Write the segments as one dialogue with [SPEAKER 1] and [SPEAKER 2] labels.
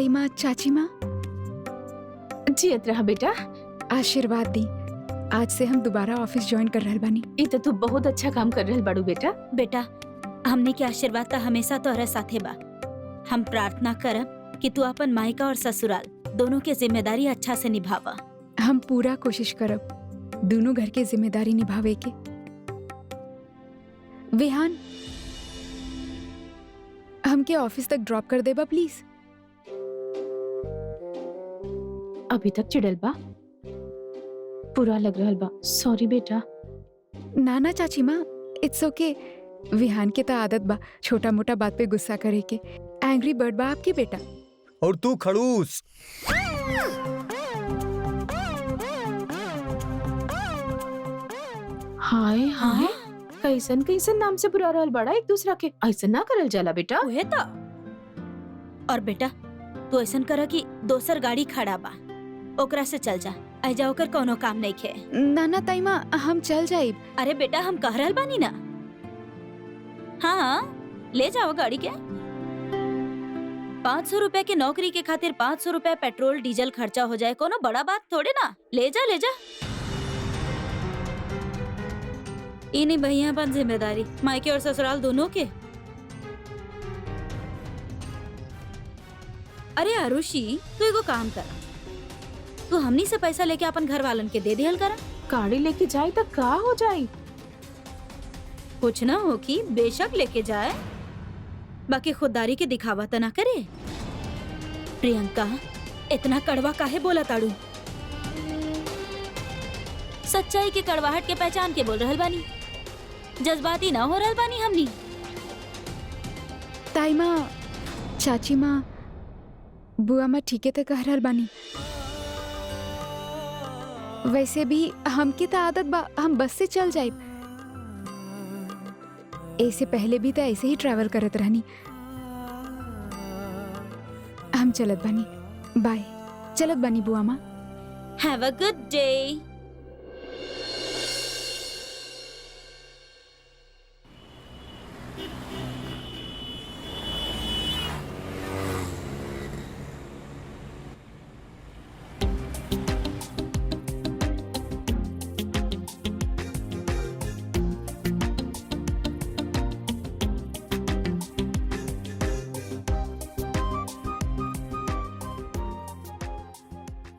[SPEAKER 1] ताई माँ, चाची माँ,
[SPEAKER 2] जियत रहा बेटा।
[SPEAKER 1] आशीर्वाद दी। आज से हम दोबारा ऑफिस ज्वाइन कर रहल बानी।
[SPEAKER 2] ये तो तू बहुत अच्छा काम कर रहल बाड़ू बेटा।
[SPEAKER 3] बेटा, हमने के आशीर्वाद का हमेशा तोहरा साथे बा। हम प्रार्थना करब कि तू अपन मायका और ससुराल दोनों के जिम्मेदारी अच्छा से निभावा।
[SPEAKER 1] हम पूरा कोशिश करब दोनों घर के जिम्मेदारी निभावे के। विहान, हमके ऑफिस तक ड्रॉप कर देबा प्लीज।
[SPEAKER 2] अभी तक चिड़ल बा, बुरा लग रहल बा। सॉरी बेटा।
[SPEAKER 1] ना ना चाची माँ, इट्स ओके। विहान के तो आदत बा छोटा मोटा बात पे गुस्सा करे के। एंग्री बर्ड बा आपके बेटा।
[SPEAKER 4] और तू खड़ूस।
[SPEAKER 2] हाय हाय, कैसन कैसन नाम से बुरा रहल बड़ा एक दूसरा के। ऐसा ना करल जाला बेटा।
[SPEAKER 3] उहे तो। और बेटा, तू ऐसन कर कि दोसर गाड़ी खड़ा बा, ओकरा से चल जा। आजा ओकर कोनो काम नहीं खे।
[SPEAKER 1] ना ना ताई माँ, हम चल जाइब।
[SPEAKER 3] अरे बेटा, हम कह रहल बानी ना। हाँ, ले जाओ गाड़ी के। 500 रुपए के नौकरी के खातिर 500 रुपए पेट्रोल डीजल खर्चा हो जाए, कोनो बड़ा बात थोड़े ना। ले जा ले जा। इन्हीं भैया अपन जिम्मेदारी मायके और ससुराल दोनों के। अरे आरुषि, तू एगो काम कर, तू हमनी से पैसा लेके अपन घर वालन के दे दिहल करा।
[SPEAKER 2] गाड़ी लेके जाए तो का हो जाए?
[SPEAKER 3] कुछ ना हो कि बेशक लेके जाए, बाकी खुददारी के दिखावा तो ना करे। प्रियंका, इतना कड़वा काहे बोला ताड़ू? सच्चाई के कड़वाहट के पहचान के बोल रहल बानी, जज्बाती ना हो रहल बानी हमनी।
[SPEAKER 1] ताई माँ, चाची माँ, बुआ माँ ठीके तो कह रहल बानी। वैसे भी हमके तो आदत बा, हम बस से चल जाइब। ऐसे पहले भी तो ऐसे ही ट्रैवल करत रहनी। हम चलत बानी। बाय। चलत बानी बुआ माँ।
[SPEAKER 3] Have a good day.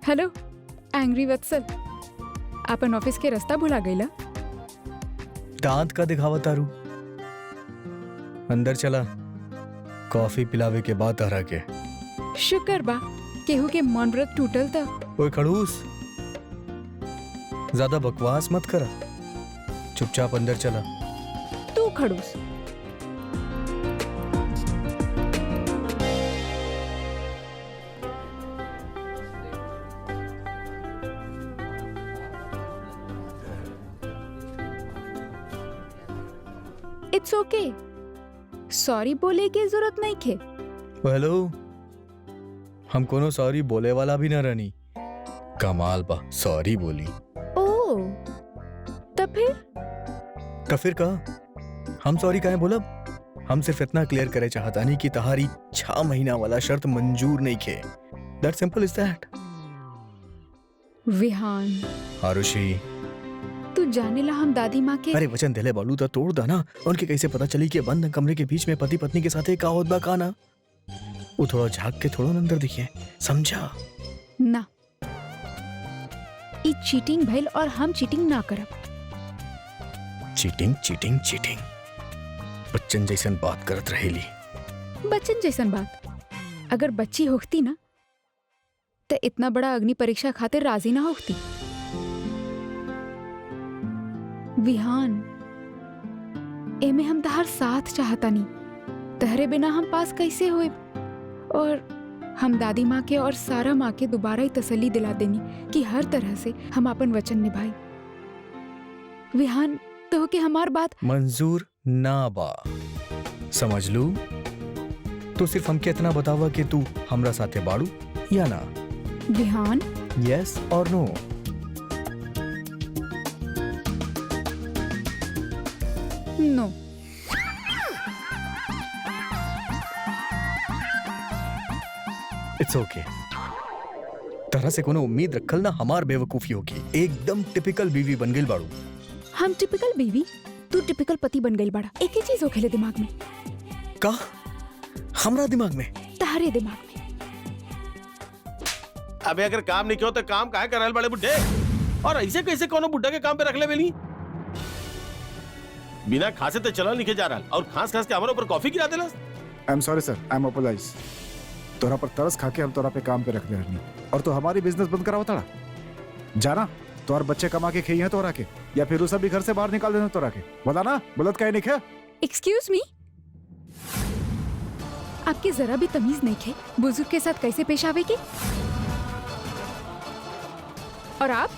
[SPEAKER 1] Hello angry Vatsal, आपन ऑफिस के रास्ता भुला गईला?
[SPEAKER 4] दांत का दिखावा तारू। अंदर चला, कॉफी पिलावे के बाद तहरा के।
[SPEAKER 1] शुक्र बा केहू के मन व्रत टूटल था।
[SPEAKER 4] ओए खड़ूस, ज्यादा बकवास मत करा, चुपचाप अंदर चला।
[SPEAKER 1] तू खड़ूस। इट्स ओके, सॉरी बोले की जरूरत नहीं खे।
[SPEAKER 4] हेलो, हम कोनो सॉरी बोले वाला भी ना रहनी। कमाल बा, सॉरी बोली।
[SPEAKER 1] ओ, तब फिर
[SPEAKER 4] का हम सॉरी काहे बोलब? हम सिर्फ इतना क्लियर करे चाहता नहीं कि तहारी 6 महीना वाला शर्त मंजूर नहीं खे। That simple is that.
[SPEAKER 1] Vihaan,
[SPEAKER 4] Aarushi,
[SPEAKER 1] तू जाने ला हम दादी माँ के।
[SPEAKER 4] अरे वचन दिले बालू तो तोड़ दा ना। उनके कैसे पता चली कि बंद कमरे के बीच में पति पत्नी के साथ एक होत बा का ना? वो थोड़ा झांक के थोड़ा अंदर दिखे, समझा?
[SPEAKER 1] ना, ई चीटिंग भइल और हम चीटिंग ना करब।
[SPEAKER 4] चीटिंग चीटिंग चीटिंग, बच्चन जैसन बात करत रहेली।
[SPEAKER 1] बच्चन जैसन बात? अगर बच्ची होती ना तो इतना बड़ा अग्नि परीक्षा खातिर राजी ना होती। विहान, एमे हम तहार साथ चाहता नहीं। तहरे बिना हम पास कैसे होए? और हम दादी माँ के और सारा माँ के दोबारा ही तसल्ली दिला देनी कि हर तरह से हम अपन वचन निभाई। विहान, तो के हमार बात
[SPEAKER 4] मंजूर ना बा, समझ लू? तो सिर्फ हमके इतना बतावा कि तू हमरा साथे बाड़ू या ना?
[SPEAKER 1] विहान,
[SPEAKER 4] यस और नो?
[SPEAKER 1] नो।
[SPEAKER 4] इट्स इट्स ओके। तरह से कोनो उम्मीद रखल ना हमार बेवकूफी होगी। एकदम टिपिकल बीवी बन गई बाड़ू।
[SPEAKER 1] हम टिपिकल बीवी, तू टिपिकल पति बन गई बड़ा। एक ही चीज हो खेले दिमाग में।
[SPEAKER 4] का हमरा दिमाग में?
[SPEAKER 1] तहरे दिमाग में।
[SPEAKER 5] अबे अगर काम नहीं किया तो काम काहे कर रहल बड़े बुड्ढे? और ऐसे कैसे कोनो बुड्ढा के काम पे रख ले बेली? बिना खासे तो चला लिखे जा रहा और खास खास के हमारे ऊपर कॉफी गिरा देला।
[SPEAKER 6] I am sorry sir, I am apologise. तोरा पर तरस खा के हम तोरा पे काम पे रख ले रहनी और तो हमारी बिजनेस बंद करा होता जाना। तोर बच्चे कमा के खेई हैं तोरा के, या फिर उस भी घर से बाहर निकाल देना तोरा के? बता ना, बोलत काहे नहीं खे?
[SPEAKER 1] एक्सक्यूज मी, आपके जरा भी तमीज नहीं थे बुजुर्ग के साथ कैसे पेश आवे की? और आप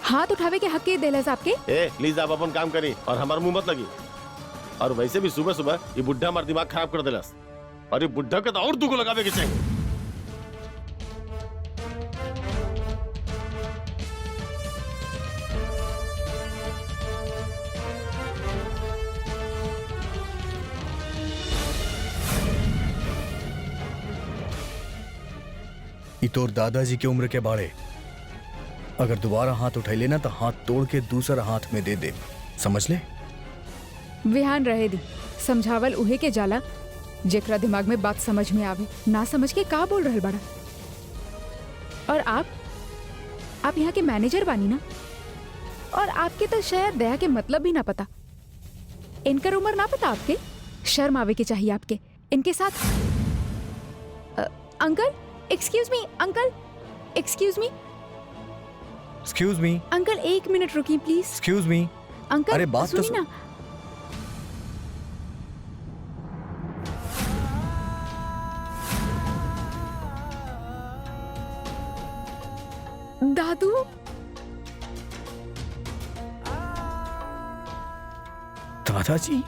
[SPEAKER 1] हाथ उठावे के हक के देलस आपके?
[SPEAKER 5] ए प्लीज आप अपन काम करी और हमारे मुंह मत लगी। और वैसे भी सुबह सुबह ये बुड्ढा हमारा दिमाग खराब कर देला और ये बुड्ढा का तो और दुगो लगावे के चाहिए।
[SPEAKER 4] ई तोर दादाजी की उम्र के बाड़े। अगर दोबारा हाथ उठाई लेना तो हाथ तोड़ के दूसरा हाथ में दे दे, समझ ले?
[SPEAKER 1] विहान रहे दी, समझावल उहे के जाला जेकरा दिमाग में बात समझ में आवे। ना समझ के का बोल रहल बड़ा? और आप यहाँ के मैनेजर बानी ना? और आपके तो शायद दया के मतलब भी ना पता। इनकर उम्र ना पता आपके? शर्म आवे के चाहिए आपके इनके साथ। Uncle excuse me, uncle excuse me,
[SPEAKER 4] excuse me,
[SPEAKER 1] uncle एक मिनट रुकिए प्लीज।
[SPEAKER 4] Excuse me.
[SPEAKER 1] अंकल
[SPEAKER 4] अरे बात तो
[SPEAKER 1] सुनिए ना। दादू,
[SPEAKER 4] दादाजी,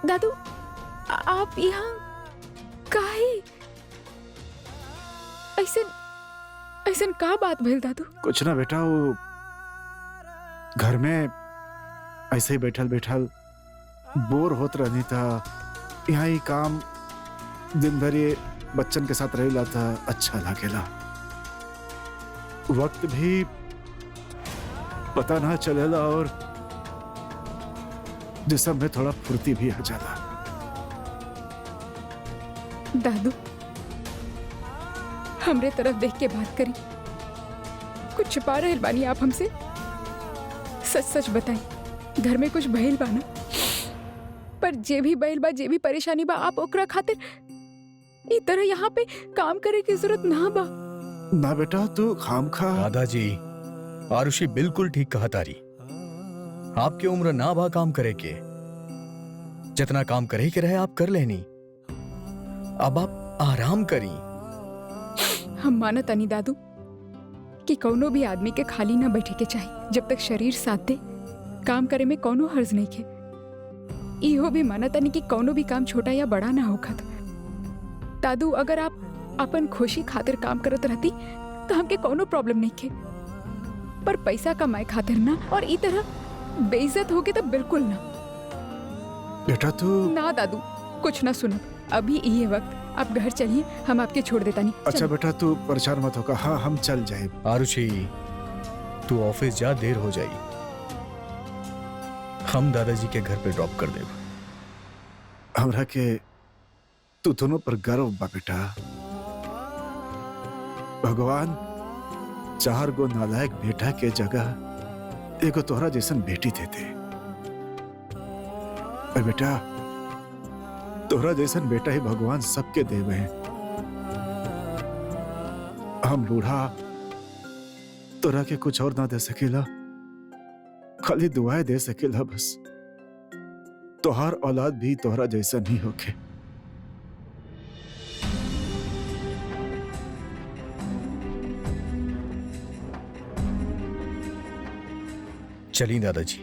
[SPEAKER 1] दादू आप यहाँ काहे? ऐसन का बात भइल दादू?
[SPEAKER 6] कुछ ना बेटा, वो घर में ऐसे ही बैठल बैठल बोर होत रहनी था। यहाँ ही काम दिन भर ये बच्चन के साथ रहेला था, अच्छा लागेला। वक्त भी पता ना चलेला और जिस्म में थोड़ा फुर्ती भी आ जाला।
[SPEAKER 1] दादू हमरे तरफ देख के बात करी। कुछ छिपा रहे बानी आप हमसे? सच सच बताई, घर में कुछ भइल बा ना? पर जे भी भइल बा, जे भी परेशानी बा, आप ओकरा खातिर ई तरह यहाँ पे काम करे की जरूरत ना बा।
[SPEAKER 6] ना बेटा, तू खामखा।
[SPEAKER 4] दादाजी, आरुषि बिल्कुल ठीक कहा तारी। आपकी उम्र ना बा काम करे के। जितना काम करे के रहे आप कर लेनी। अब आप आराम करी।
[SPEAKER 1] हम मानत अनी दादू कि कौनो भी आदमी के खाली ना बैठे के चाहिए जब तक शरीर साथ दे। काम करे में कौनो हर्ज नहीं खे। इहो भी मानत अनी कि कौनो भी काम छोटा या बड़ा ना होखत। दादू अगर आप अपन खुशी खातिर काम करत रहती तो हमके कौनो प्रॉब्लम नहीं खे। पर पैसा कमाए खातिर ना, और ई तरह बेइज्जत होके तो बिल्कुल ना।
[SPEAKER 6] बेटा तू।
[SPEAKER 1] ना दादू, कुछ ना सुनो। अभी ये वक्त आप घर चलिए, हम आपके छोड़ देता नहीं।
[SPEAKER 6] अच्छा बेटा, तू परेशान मत होगा। हाँ, हम चल जाए।
[SPEAKER 4] आरुषि, तू ऑफिस जा, देर हो जाई। हम दादाजी के घर पे ड्रॉप कर देब।
[SPEAKER 6] हमरा के तू दोनों पर गर्व बा बेटा। भगवान 4 गो नालायक बेटा के जगह एगो तोहरा जैसन बेटी देते। और बेटा, तोहरा जैसन बेटा ही भगवान सबके देवे हैं। हम बूढ़ा तोरा के कुछ और ना दे सकेला, खाली दुआएं दे सकेला बस। तोहार औलाद भी तोहरा जैसा नहीं होके।
[SPEAKER 4] चलिए दादाजी,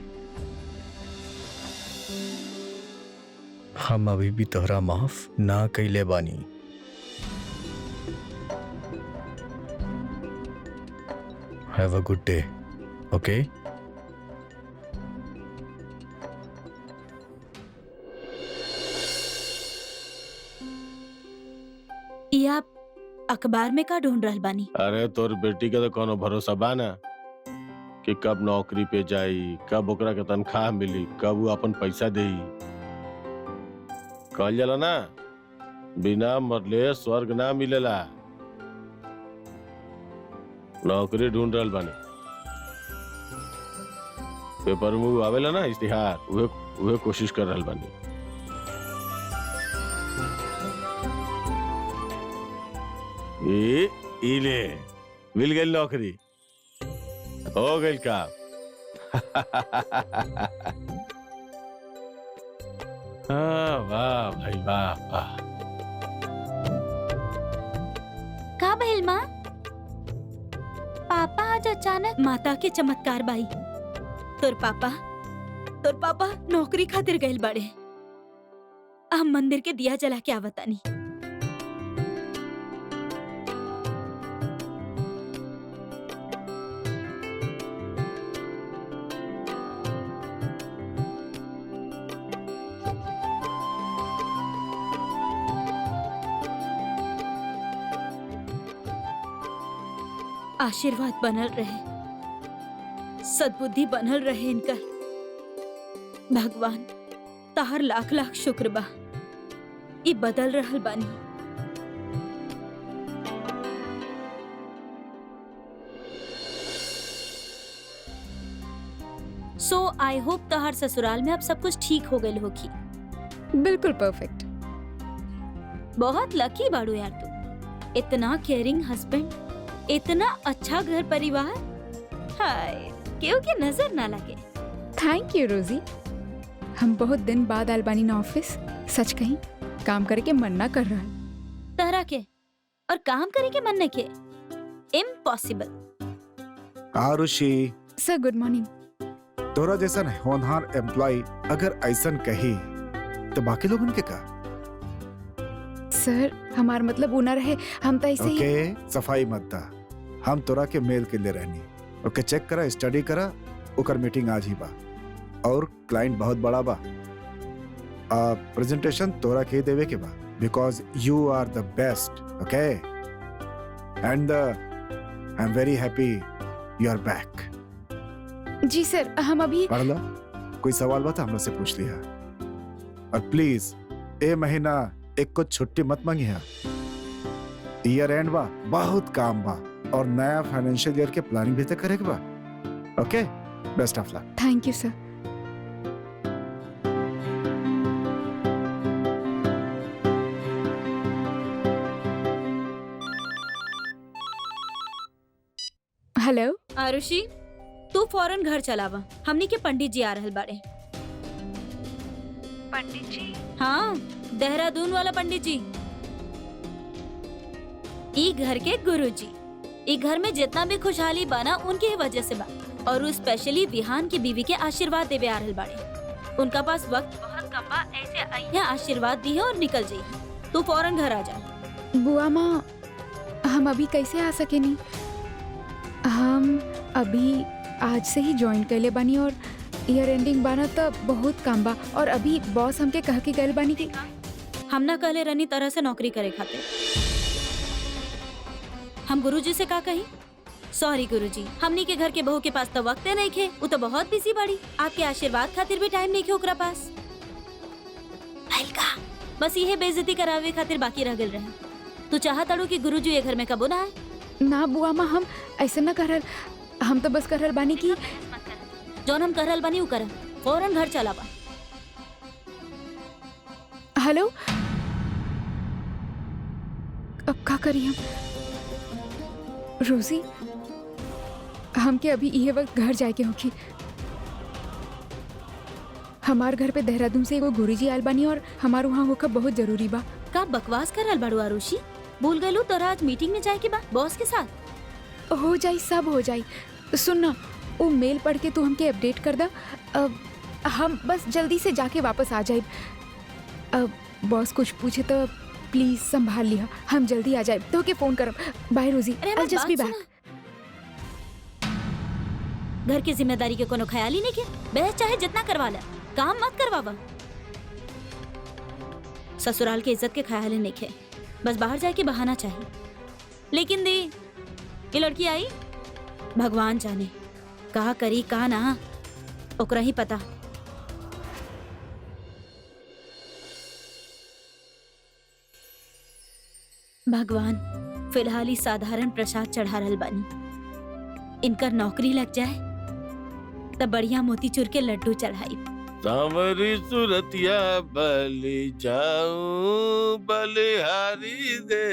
[SPEAKER 4] हम अभी भी तोहरा माफ ना कैले बानी। हैव अ गुड डे, ओके?
[SPEAKER 3] ये आप अखबार में का ढूंढ रहल बानी?
[SPEAKER 5] अरे तोर बेटी के तो कोनो भरोसा बा ना कि कब नौकरी पे जाई, कब ओकरा के तनख्वाह मिली, कब वो अपन पैसा देई। कहल जाला ना, बिना मरले स्वर्ग ना मिलेला। नौकरी ढूंढ रहल बानी। पेपर में वो आवेला ना इश्तिहार, उहे कोशिश कर रहल बानी। ई ले मिल गई नौकरी, हो गई काम। हाँ, वाह भाई वाह वाह।
[SPEAKER 3] का भइल माँ? पापा आज अचानक? माता के चमत्कार बाई। तोर पापा नौकरी खातिर गइल बाड़े। हम मंदिर के दिया जला के आवतानी। आशीर्वाद बनल रहे, सद्बुद्धि बनल रहे इनकर। भगवान ताहर लाख लाख शुक्र बा, ई बदल रहल बानी। सो आई होप ताहर ससुराल में अब सब कुछ ठीक हो गई होगी।
[SPEAKER 1] बिल्कुल परफेक्ट।
[SPEAKER 3] बहुत लकी बाड़ू यार तू। इतना केयरिंग हस्बैंड, इतना अच्छा घर परिवार। हाय, क्यों की नजर ना लगे।
[SPEAKER 1] थैंक यू रोजी। हम बहुत दिन बाद आयल बानी ना ऑफिस। सच कहीं काम करे के मन ना कर रहा।
[SPEAKER 3] तरह के और काम करे के मन न के, इम्पॉसिबल।
[SPEAKER 6] आरुषि,
[SPEAKER 1] सर गुड मॉर्निंग।
[SPEAKER 6] तोरा जैसा होनहार एम्प्लॉय अगर ऐसन कही तो बाकी लोगन के का?
[SPEAKER 1] सर हमार मतलब वो ना रहे, हम तो ऐसे ही।
[SPEAKER 6] ओके, सफाई मत दा। हम तोरा के मेल के लिए रहनी। ओके, चेक करा, स्टडी करा। ओकर मीटिंग आज ही बा और क्लाइंट बहुत बड़ा बा। प्रेजेंटेशन तोरा के देवे के बा because you are the best. Okay, and I am very happy you are back.
[SPEAKER 1] जी सर, हम अभी।
[SPEAKER 6] पढ़ ला, कोई सवाल बता हमरा से पूछ लिया। और प्लीज ए महीना एक कुछ छुट्टी मत मांगी है। ईयर एंड बा, बहुत काम बा और नया फाइनेंशियल ईयर के प्लानिंग भी तो करे के बा। Okay, best of luck.
[SPEAKER 1] Thank you sir. Hello
[SPEAKER 3] Arushi, तू फौरन घर चलावा। हमनी के पंडित जी आ रहल बाड़े।
[SPEAKER 1] पंडित जी?
[SPEAKER 3] हाँ, देहरादून वाला पंडित जी। ई घर के गुरु जी। ई घर में जितना भी खुशहाली बना उनके वजह से बा। और वो स्पेशली विहान की बीवी के आशीर्वाद देवे आ रहल बाड़े। उनका पास वक्त बहुत कम बा, ऐसे आइया आशीर्वाद दी और निकल जाइए। तू फौरन घर आ जा।
[SPEAKER 1] बुआ माँ, हम अभी कैसे आ सके नहीं? हम अभी आज से ही ज्वाइन कैले बानी और ईयर एंडिंग बाना तो बहुत काम बा। और अभी बॉस हमके कह के गए बानी कि
[SPEAKER 3] हम ना कहले रनी तरह से नौकरी करे खातिर। हम गुरुजी से का कही? सॉरी गुरुजी, हमनी के घर के बहू के पास तो वक्त नहीं खे। वो तो बहुत बिजी बाड़ी। आपके आशीर्वाद खातिर भी टाइम नहीं खे ओकरा पास। का बस ये बेइज्जती करावे खातिर बाकी रह गल रहे। तू चाहत अड़ू कि गुरुजी ये घर में कबो ना आए?
[SPEAKER 1] ना बुआ माँ, हम ऐसे ना करल। हम तो बस करल बानी की
[SPEAKER 3] जौन हम करल बानी उ कर। फौरन घर चला बा।
[SPEAKER 1] हेलो, अब का करी हम? रोजी, हमके अभी ये वक्त घर जाए के होगी। हमार घर पे देहरादून से एगो गुरुजी आयल बानी और हमार वहाँ होकर बहुत जरूरी बा।
[SPEAKER 3] का बकवास करल बाड़ू आरुषि? भूल गलू तोरा आज मीटिंग में जाए के बा बॉस के साथ।
[SPEAKER 1] हो जाई, सब हो जाई। सुन ना, वो मेल पढ़ के तू हमके अपडेट कर दा। हम बस जल्दी से जाके वापस आ जाए। अब बॉस कुछ पूछे तो प्लीज संभाल लिया। हम जल्दी आ जाए तो के फोन करब। बाय रोजी, आई जस्ट बी बैक।
[SPEAKER 3] घर की जिम्मेदारी के कोनो ख्याल ही नहीं के। बहस चाहे जितना करवा ले, काम मत करवावा। ससुराल की इज्जत के ख्याल ही नहीं के। बस बाहर जाके बहाना चाहिए। लेकिन दी ये लड़की आई, भगवान जाने कहा करी कहा ना, ओकरा ही पता। भगवान फिलहाल ही साधारण प्रसाद चढ़ा रहल बानी, इनकर नौकरी लग जाए तब बढ़िया मोतीचूर के लड्डू चढ़ाई।
[SPEAKER 5] सांवरी सुरतिया बलि जाऊं बलिहारी दे।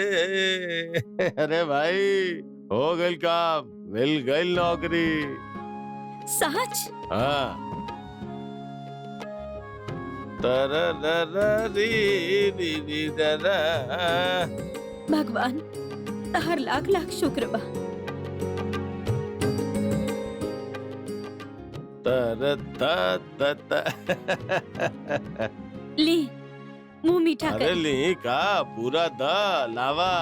[SPEAKER 5] अरे भाई हो गई काम, मिल गई नौकरी।
[SPEAKER 3] सच?
[SPEAKER 5] हाँ। तररररी री दरा।
[SPEAKER 3] भगवान हर लाख लाख शुक्र बा। ली मुंह मीठा
[SPEAKER 5] अरे
[SPEAKER 3] कर।
[SPEAKER 5] ली का पूरा द लावा।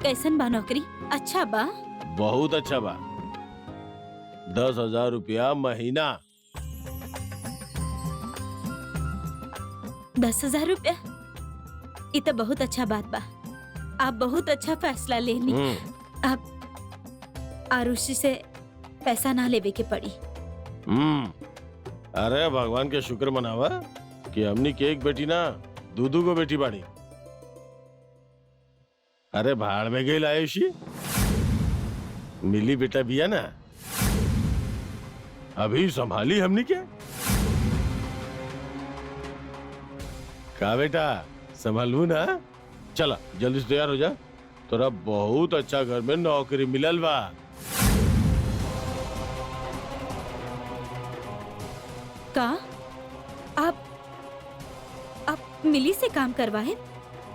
[SPEAKER 3] कैसन बा नौकरी? अच्छा बा?
[SPEAKER 5] बहुत अच्छा बा। 10,000 रुपया महीना।
[SPEAKER 3] 10,000 रुपया? ये तो बहुत अच्छा बात बा। आप बहुत अच्छा फैसला ले ली। अब आरुषि से पैसा ना लेवे के पड़ी।
[SPEAKER 5] अरे भगवान के शुक्र मनावा कि हमनी के एक बेटी ना दूधू को बेटी बाड़ी। अरे भाड़ में गई आयुषी, मिली बेटा बिया ना, अभी संभाली हमनी क्या। का बेटा संभालू ना। चला जल्दी से तैयार हो जा, तोरा बहुत अच्छा घर में नौकरी मिलल बा।
[SPEAKER 3] का आप मिली से काम करवाए?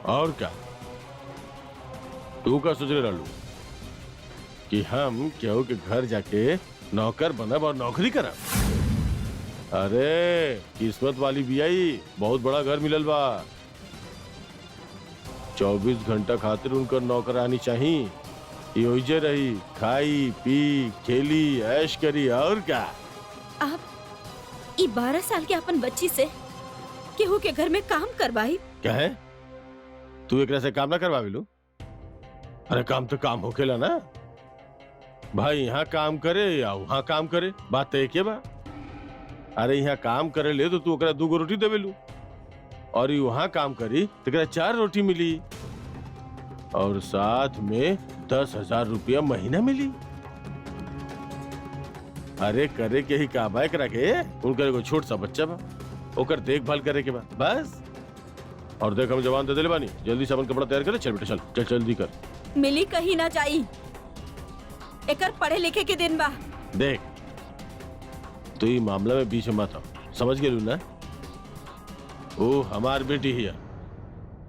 [SPEAKER 5] और क्या, तू का सोच रहे रहलू कि हम केहू के घर जाके नौकर बनब और नौकरी करब? अरे किस्मत वाली बियाई, बहुत बड़ा घर मिलल बा। 24 घंटा खातिर उनकर नौकरानी चाहिए, योजे रही, खाई पी खेली ऐश करी। और क्या,
[SPEAKER 3] आप 12 साल के अपन बच्ची से केहू के घर में काम करवाई?
[SPEAKER 5] क्या है तू एकरा से काम ना करवावी लू? अरे काम तो काम होखेला ना भाई, यहाँ काम करे या वहाँ काम करे, बात तो एक ही बा। अरे यहाँ काम करे ले तो तू ओकरा 2 रोटी देवे लू, और वहाँ काम करी तो 4 रोटी मिली, और साथ में 10,000 रुपया महीना मिली। अरे करे के ही का बाइक रखे, उनका एगो छोट सा बच्चा बा, ओकर देखभाल करे के बा बस। और देख हम जवान दे दिले बानी, जल्दी से अपन कपड़ा तैयार करे। चल बेटा चल चल जल्दी कर।
[SPEAKER 3] मिली कहीं ना जाई, एकर पढ़े लिखे के दिन बा।
[SPEAKER 5] देख तू ये मामला में बीच में मत आओ, समझ गेलू ना। ओ हमार बेटी ही है,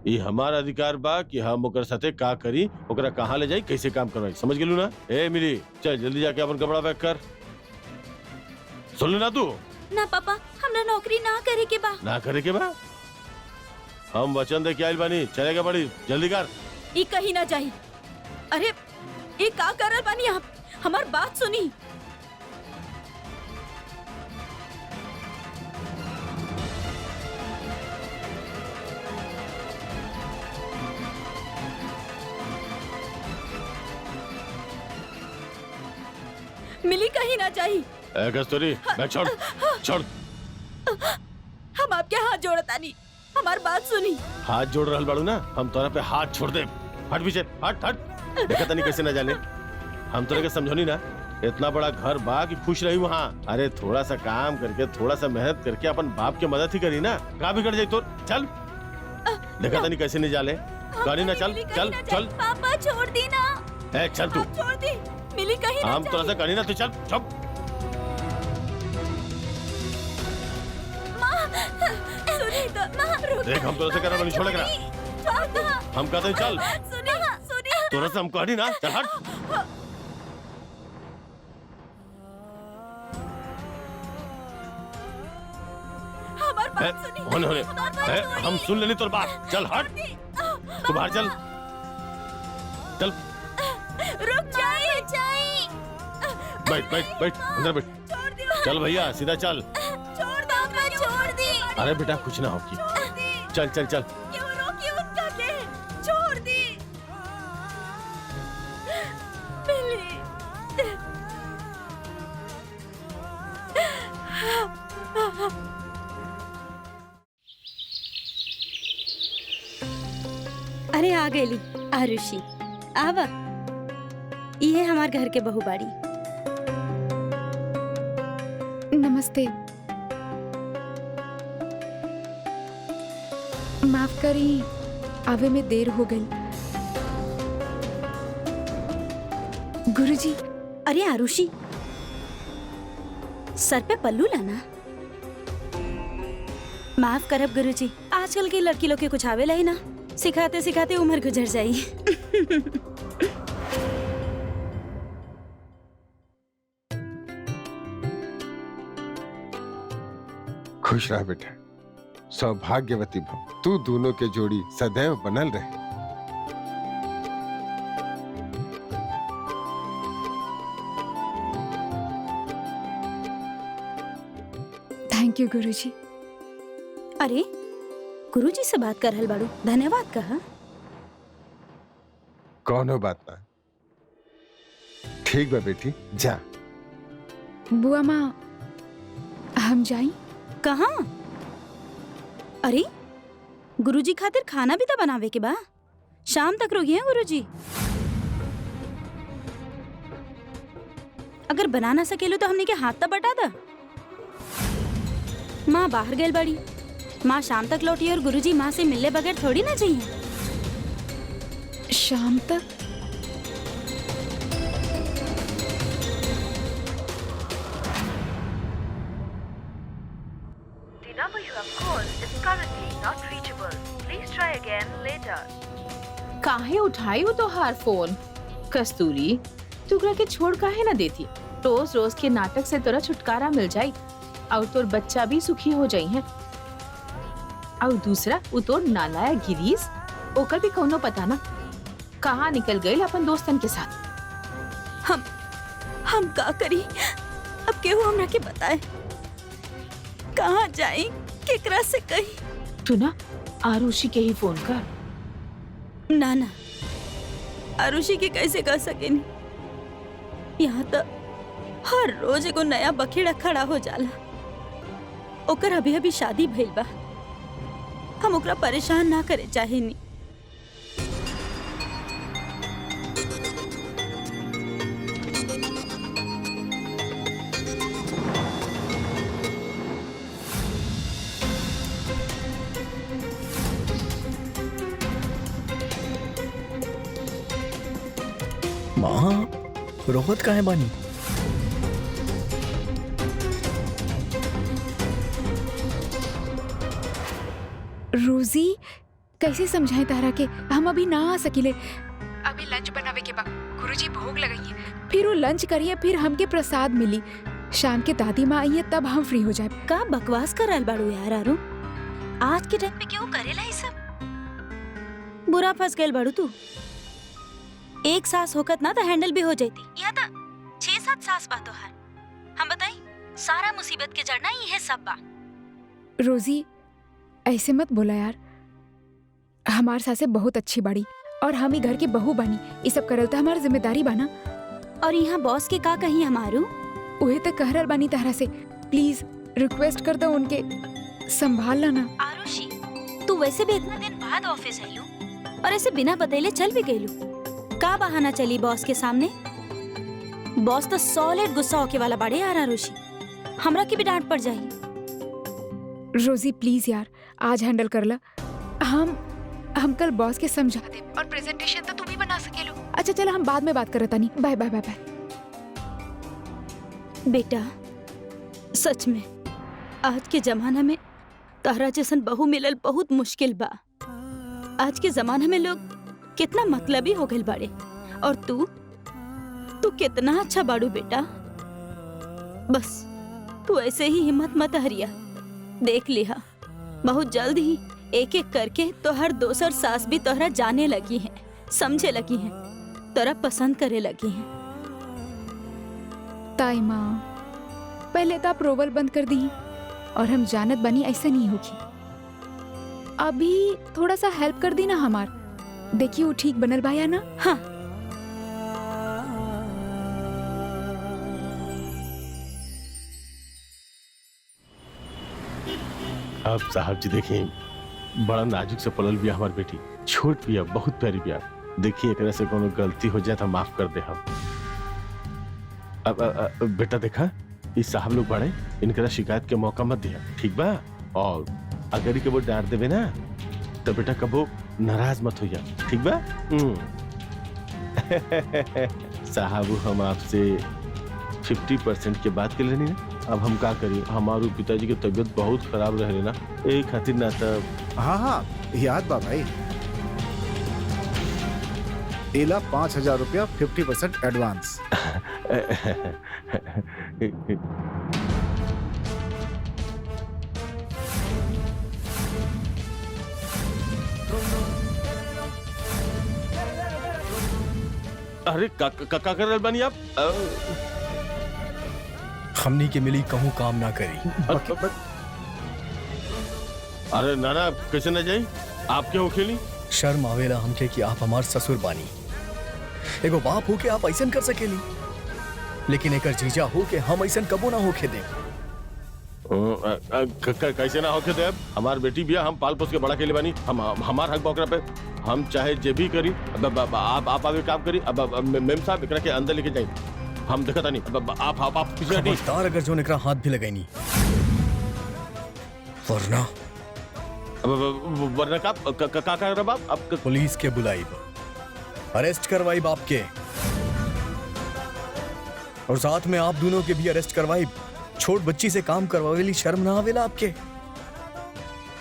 [SPEAKER 5] ये हमारा अधिकार बा कि हम ओकर साथे का करी, ओकरा कहाँ ले जाई, कैसे काम करवाई, समझ गेलू ना। ए मिली चल जल्दी जाके अपन कपड़ा पैक कर। सुन लो ना तू।
[SPEAKER 3] ना पापा, हमरा नौकरी ना करे के बा।
[SPEAKER 5] ना करे के बा, हम वचन दे के आइल बानी, चलेगा बड़ी जल्दी कर।
[SPEAKER 3] ई कहीं ना जाई। अरे ये का करल बानी आप? हमार बात सुनी। मिली कहीं ना जाई।
[SPEAKER 5] कस्तूरी बैग छोड़ छोड़।
[SPEAKER 3] हम आपके हाथ जोड़तानी, हमार बात सुनी।
[SPEAKER 5] हाथ जोड़ रहल बाड़ू ना, हम तोरा पे हाथ छोड़ दे। हट पीछे हट हट। देखा तनी कैसे ना जाने, हम तोरे के समझोनी ना, इतना बड़ा घर बा कि खुश रही वहाँ। अरे थोड़ा सा काम करके, थोड़ा सा मेहनत करके अपन बाप के मदद ही करी ना, का बिगड़ जाई तो। चल देखा तनी कैसे नहीं जाले, गाड़ी ना चल चल चल।
[SPEAKER 3] पापा छोड़ दी ना।
[SPEAKER 5] ए चल तू,
[SPEAKER 3] छोड़ दी, मिली कहीं ना
[SPEAKER 5] हम थोड़ा सा गाड़ी ना, तू चल चल।
[SPEAKER 3] सुनी तो माँ, रुक।
[SPEAKER 5] देख हम थोड़ा सा करा बनी, छोड़ करा।
[SPEAKER 3] छोड़ दो।
[SPEAKER 5] हम कहते हैं चल,
[SPEAKER 3] सुनी सुनी।
[SPEAKER 5] थोड़ा सा हम गाड़ी ना, चल हट।
[SPEAKER 3] हमार
[SPEAKER 5] ए,
[SPEAKER 3] बात सुनी।
[SPEAKER 5] होने होने
[SPEAKER 3] हमार बात
[SPEAKER 5] ए,
[SPEAKER 3] सुनी।
[SPEAKER 5] हम सुन लेनी तोर बात। चल हट, तू बाहर चल चल।
[SPEAKER 3] रुक जाई
[SPEAKER 5] बैठ बैठ बैठ अंदर बैठ।
[SPEAKER 3] छोड़ दी।
[SPEAKER 5] चल भैया सीधा चल।
[SPEAKER 3] छोड़ दो, मैं छोड़ दी।
[SPEAKER 5] अरे बेटा कुछ ना होगी, चल चल चल।
[SPEAKER 3] क्यों रोकी उनका के? छोड़ दी।
[SPEAKER 7] अरे आ गईली आरुषि, आवा। ये हमार घर के बहू बाड़ी।
[SPEAKER 1] नमस्ते। माफ करी, आवे में देर हो गई। गुरुजी।
[SPEAKER 7] अरे आरुषि, सर पे पल्लू लाना। माफ करब गुरुजी, आजकल की लड़की लोग के कुछ आवेला ही ना, सिखाते सिखाते उम्र गुजर जाई।
[SPEAKER 8] खुश रह बेटा, सौभाग्यवती भव। तू दोनों के जोड़ी सदैव बनल रहे।
[SPEAKER 1] थैंक यू गुरुजी।
[SPEAKER 7] अरे गुरुजी से बात कर रहल बाड़ू, धन्यवाद कहा।
[SPEAKER 8] कौनो बात ना। ठीक बा बेटी, जा।
[SPEAKER 1] बुआ माँ, हम जाई?
[SPEAKER 7] कहाँ? अरे गुरुजी खातिर खाना भी तो बनावे के बा। शाम तक रुकिए गुरुजी। अगर बना ना सकेलो तो हमने के हाथ तक बटा दा। माँ बाहर गए बड़ी, माँ शाम तक लौटी और गुरुजी माँ से मिलने बगैर थोड़ी ना चाहिए।
[SPEAKER 1] शाम तक?
[SPEAKER 9] The number you have called is currently not reachable. Please try again later.
[SPEAKER 2] काहे उठाई हो तो हार फोन? कस्तूरी, तुकरा के छोड़ काहे ना देती? रोज रोज के नाटक से तोरा छुटकारा मिल जाई और तोर बच्चा भी सुखी हो जाई है। और दूसरा वो तोर नालायक गिरीश, ओकर भी कौनो पता ना कहाँ निकल गए अपन दोस्तन के साथ।
[SPEAKER 7] हम का करी? अब केहू हमरा के बताए कहाँ जाई, केकरा से कही?
[SPEAKER 2] तू ना आरुषि के ही फोन कर।
[SPEAKER 7] ना ना, आरुषि के कैसे कर सकेनी? यहाँ तो हर रोज एगो नया बखेड़ा खड़ा हो जाला। ओकर अभी अभी शादी भइल बा, हम ओकरा परेशान ना करे चाहेनी।
[SPEAKER 4] माँ, रोहत कहाँ है बानी?
[SPEAKER 1] रोजी, कैसे समझाएं तारा के हम अभी ना आ सकिले। अभी लंच बनावे के बाद गुरुजी भोग लगाइए, फिर वो लंच करिए, फिर हमके प्रसाद मिली। शाम के दादी माँ आई है तब हम फ्री हो जाए।
[SPEAKER 7] का बकवास कर रहल बाड़ू यार आरू? आज के टाइम पे क्यों करेला ये सब? बुरा फंस गइल बाड़ू तू। एक सांस होकत ना तो हैंडल भी हो जाती, या तो 6-7 सांस बातो है। हम बताई, सारा मुसीबत के जड़ना ही है सब बा।
[SPEAKER 1] रोजी, ऐसे मत बोला यार। हमार सासे बहुत अच्छी बाड़ी और हम ही घर की बहू बनी। ये सब करल तो हमारी जिम्मेदारी बाना।
[SPEAKER 7] और यहाँ बॉस के का कही हमारू?
[SPEAKER 1] उहे तो कह रहल बानी तारा से, प्लीज रिक्वेस्ट कर दो उनके, संभाल लाना।
[SPEAKER 7] आरुषि, तू वैसे भी इतना दिन बाद ऑफिस आईलू और ऐसे बिना बतैले चल भी गईलू। का बहाना चली बॉस के सामने? बॉस तो सॉलिड गुस्सा होके वाला बाड़े यार आरुषि, हमरा की भी डांट पड़ जाही।
[SPEAKER 1] रोजी प्लीज यार, आज हैंडल कर ला। हम कल बॉस के समझा दे और प्रेजेंटेशन तो तुम ही बना सकेलो। अच्छा चलो, हम बाद में बात करता नहीं। Bye bye bye bye.
[SPEAKER 7] बेटा, सच में आज के जमाना में तारा जैसन बहू मिलल बहुत मुश्किल बा। आज के जमाना में लोग कितना मतलबी हो गए बाड़े, और तू कितना अच्छा बाड़ू बेटा। बस तू ऐसे ही हिम्मत मत हरिया। देख लिहा, बहुत जल्द ही एक एक करके तो हर दोसर सास भी तोहरा जाने लगी हैं, समझे लगी हैं, तोरा पसंद करे लगी हैं।
[SPEAKER 1] ताई माँ, पहले तो आप रोवल बंद कर दी और हम जानत बनी ऐसा नहीं होगी। अभी थोड़ा सा हेल्प कर दी ना हमार, देखिए वो ठीक बनल बा या ना।
[SPEAKER 7] हाँ,
[SPEAKER 5] अब साहब जी देखिए, बड़ा नाजुक से पलल बिया हमार बेटी, छोट बिया, बहुत प्यारी बिया। देखिए एकरा से कोनो गलती हो जाए तो माफ कर दे हम। अब बेटा देखा, इस साहब लोग बड़े, इनकरा शिकायत के मौका मत दिया, ठीक बा? और अगर ही के वो डांट देवे ना तो बेटा कबो नाराज मत हो जा, ठीक बा? साहब हम आपसे 50% के बात कर लेनी ना, अब हम का करिए, हमारे पिताजी की तबीयत बहुत खराब रहे ना, एक खातिर ना तब।
[SPEAKER 6] हाँ याद बा भाई। एला 5,000 रुपया 50% एडवांस।
[SPEAKER 5] अरे का कर रहे बानी आप?
[SPEAKER 4] हमनी के मिली कहूँ काम ना करी।
[SPEAKER 5] अरे नाना कैसे ना जाई, आप क्या हो खेली?
[SPEAKER 4] शर्म आवेला हमके कि आप हमार ससुर बानी। एगो बाप हो के आप ऐसन कर सकेली, लेकिन एकर जीजा हो के हम ऐसन कबो ना होके दे।
[SPEAKER 5] कैसे ना होके दे? हमार बेटी बिया, हम पाल पोस के बड़ा केले बानी, हम हमार हक बकरा पे हम चाहे जे भी करी। आप आगे काम करी। अब मेम साहब एकरा के अंदर लेके जाई, हम देखता नहीं। आप पीछे हटी।
[SPEAKER 4] खबरदार अगर जो एकरा हाथ भी लगाई नहीं,
[SPEAKER 5] वरना का कर बाप? अब
[SPEAKER 4] पुलिस के बुलाई, अरेस्ट करवाई बाप के, और साथ में आप दोनों के भी अरेस्ट करवाई। छोट बच्ची से काम करवावेली शर्म ना आवेला आपके?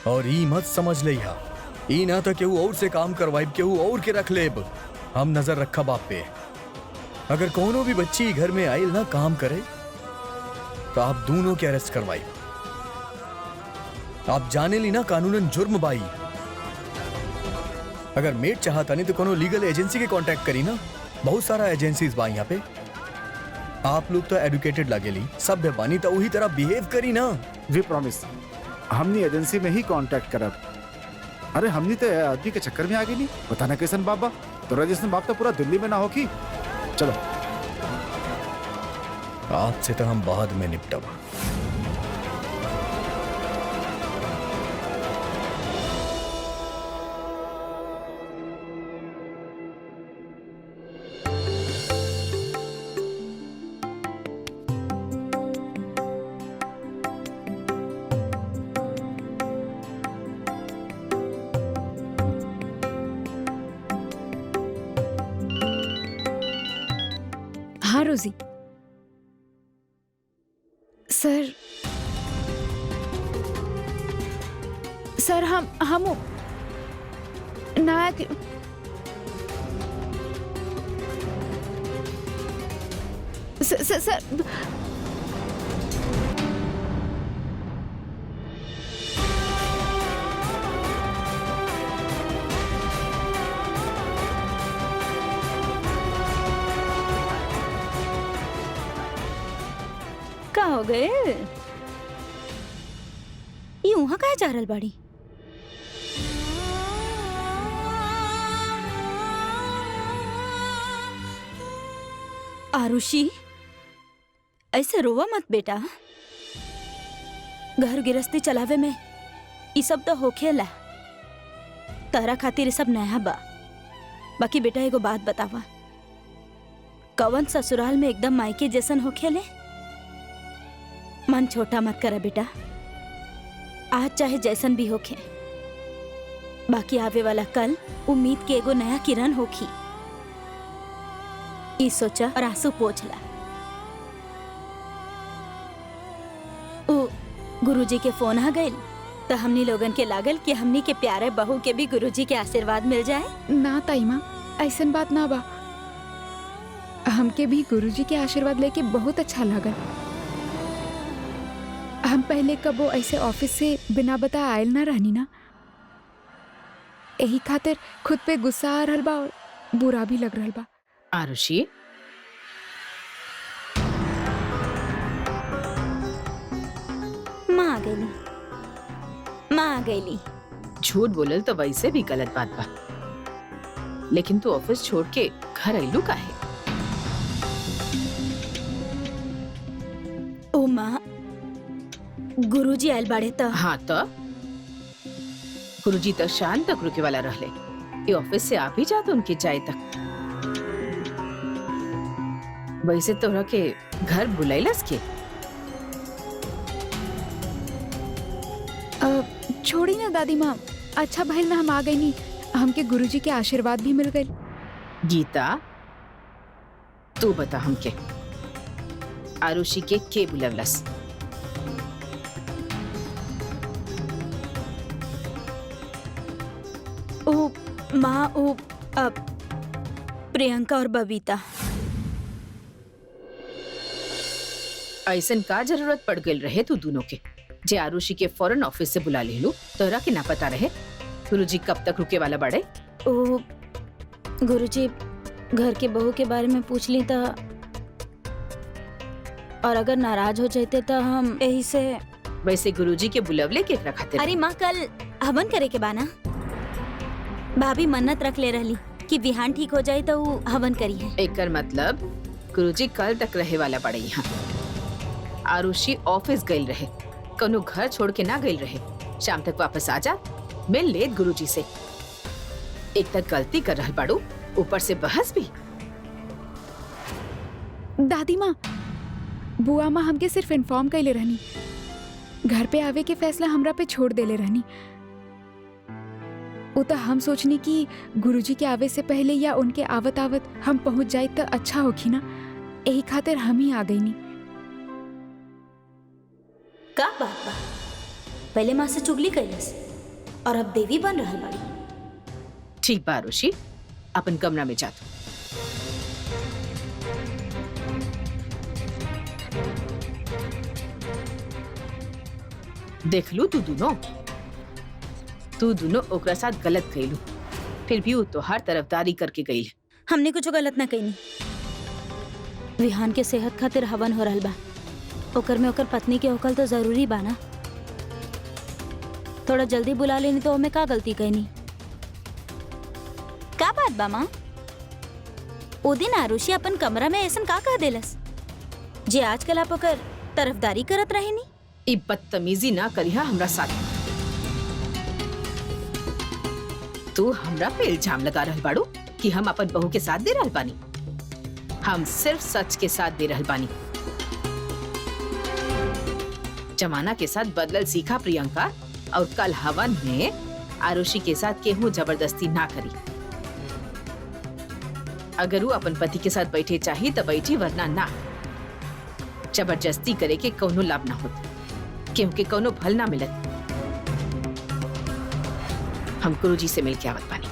[SPEAKER 4] और ई मत समझ लिया, ई ना तो केहू और से काम करवाई, केहू और के रख लेब। हम नजर रखा बाप पे, अगर कोनो भी बच्ची घर में आयल ना काम करे तो आप दोनों के अरेस्ट करवाई। आप जाने ली ना कानूनन जुर्म बाई। अगर मेड चाहता नहीं तो कोनो लीगल एजेंसी के कांटेक्ट करी ना, बहुत सारा एजेंसीज बा यहाँ पे। आप लोग तो एडुकेटेड लागेली, सब बेबानी तो वही तरह बिहेव करी ना।
[SPEAKER 6] वी प्रॉमिस, हमनी एजेंसी में ही कांटेक्ट करब। अरे हमनी तो आदमी के चक्कर में आ गई नहीं, बताना कैसन बाबा, तोरा जैसन बाप तो पूरा दिल्ली में ना हो की। चलो
[SPEAKER 4] आपसे तो हम बाद में निपटब।
[SPEAKER 1] हाँ रोजी, सर हम नायक सर
[SPEAKER 7] का हो गए? ये वहां कहा जा रहल बाड़ी? आरुषि, ऐसे रोवा मत बेटा। घर गृहस्थी चलावे में ये सब तो होखेला, तारा खातिर सब नया बा। बाकी बेटा एगो बात बतावा, कवन ससुराल में एकदम मायके जैसन होखेले? मन छोटा मत करा बेटा, आज चाहे जैसन भी होखे, बाकी आवे वाला कल उम्मीद के एगो नया किरण होखी। ई सोचा और आंसू पोंछला। ओ गुरुजी के फोन आ गइल तो हमनी लोगन के लागल कि हमनी के प्यारे बहू के भी गुरुजी के आशीर्वाद मिल जाए।
[SPEAKER 1] ना ताई माँ, ऐसन बात ना बा। हमके भी गुरुजी के आशीर्वाद लेके बहुत अच्छा लगा। हम पहले कबो ऐसे ऑफिस से बिना बताए आयल ना रहनी ना, यही खातिर खुद पे गुस्सा आ रहल बा और बुरा भी लग रहल बा।
[SPEAKER 2] आरुषि,
[SPEAKER 7] माँ आ गईली, माँ आ गईली।
[SPEAKER 2] झूठ बोलल तो वैसे भी गलत बात बा, लेकिन तू ऑफिस छोड़ के घर आइलू काहे?
[SPEAKER 7] ओ माँ, गुरुजी आयल बाड़े तो।
[SPEAKER 2] हाँ तो गुरुजी तक शाम तक रुके वाला रहले। ये ऑफिस से आप ही जाते उनके जाए तक। वैसे तोरा के घर बुलाइलस के?
[SPEAKER 1] छोड़ी ना दादी माँ, अच्छा भइल ना हम आ गई नी, हमके गुरुजी के आशीर्वाद भी मिल गए।
[SPEAKER 2] गीता, तू बता हमके आरुषि के बुलवलस?
[SPEAKER 7] ओ माँ, ओ प्रियंका और बबीता।
[SPEAKER 2] ऐसन का जरूरत पड़ गई रहे तू दोनों के जे आरुषि के फौरन ऑफिस से बुला ले लू? तोरा के ना पता रहे गुरुजी कब तक रुके वाला बड़े?
[SPEAKER 7] ओ गुरुजी घर के बहू के बारे में पूछ ली था, और अगर नाराज हो जाते तो हम यही से।
[SPEAKER 2] वैसे गुरुजी के बुलवले के रखा?
[SPEAKER 3] अरे माँ, कल हवन करे के बाना। भाभी मन्नत रख ले रहली कि विहान ठीक हो जाए तो वो हवन करी है।
[SPEAKER 2] एकर मतलब गुरुजी कल तक रहे वाला पड़े यहाँ। आरुषि ऑफिस गई रहे, कौनो घर छोड़ के ना गई रहे। शाम तक वापस आ जा, मिल ले गुरुजी से। एक तक गलती कर रहा बाड़ू, ऊपर से बहस भी।
[SPEAKER 1] दादी माँ, बुआ माँ हमके सिर्फ इन्फॉर्म कैले रहनी, घर पे आवे के फैसला हमरा पे छोड़ देले रहनी। वो तो हम सोचनी कि गुरुजी के आवे से पहले या उनके आवत आवत हम पहुंच जाए तो अच्छा होगी ना, यही खातिर हम ही आ गई नी।
[SPEAKER 3] का बात बा? पहले माँ से चुगली कैलस और अब देवी बन रहल बाड़ी।
[SPEAKER 2] ठीक बा आरुषि, अपन कमरा में जा तू। देख लू तू दोनों ओकरा साथ गलत कइलू, फिर भी वो तोहार तरफदारी करके गई।
[SPEAKER 3] हमने कुछ गलत ना कही।
[SPEAKER 7] विहान के सेहत खातिर हवन हो रहल बा, ओकर में ओकर पत्नी के होकल तो जरूरी बा ना। थोड़ा जल्दी बुला लेनी तो ओमे का गलती कहनी?
[SPEAKER 3] का बात बा माँ? ओ दिन आरुषि अपन कमरा में ऐसन का कह देलस जे आजकल आप ओकर तरफदारी करत रहे नी?
[SPEAKER 2] ई बदतमीजी ना करिहा हमरा साथ। तू हमरा पे इल्जाम लगा रहल बाड़ू कि हम अपन बहू के साथ दे रहल बानी। हम सिर्फ सच के साथ दे रहल बानी। जमाना के साथ बदलल सीखा प्रियंका, और कल हवन में आरुषि के साथ केहू जबरदस्ती ना करी। अगर वो अपन पति के साथ बैठे चाही तो बैठी, वरना ना। जबरदस्ती करे के कौनो लाभ ना होत, क्योंकि कौनो फल ना मिलत। हम गुरुजी से मिल के आवत बानी।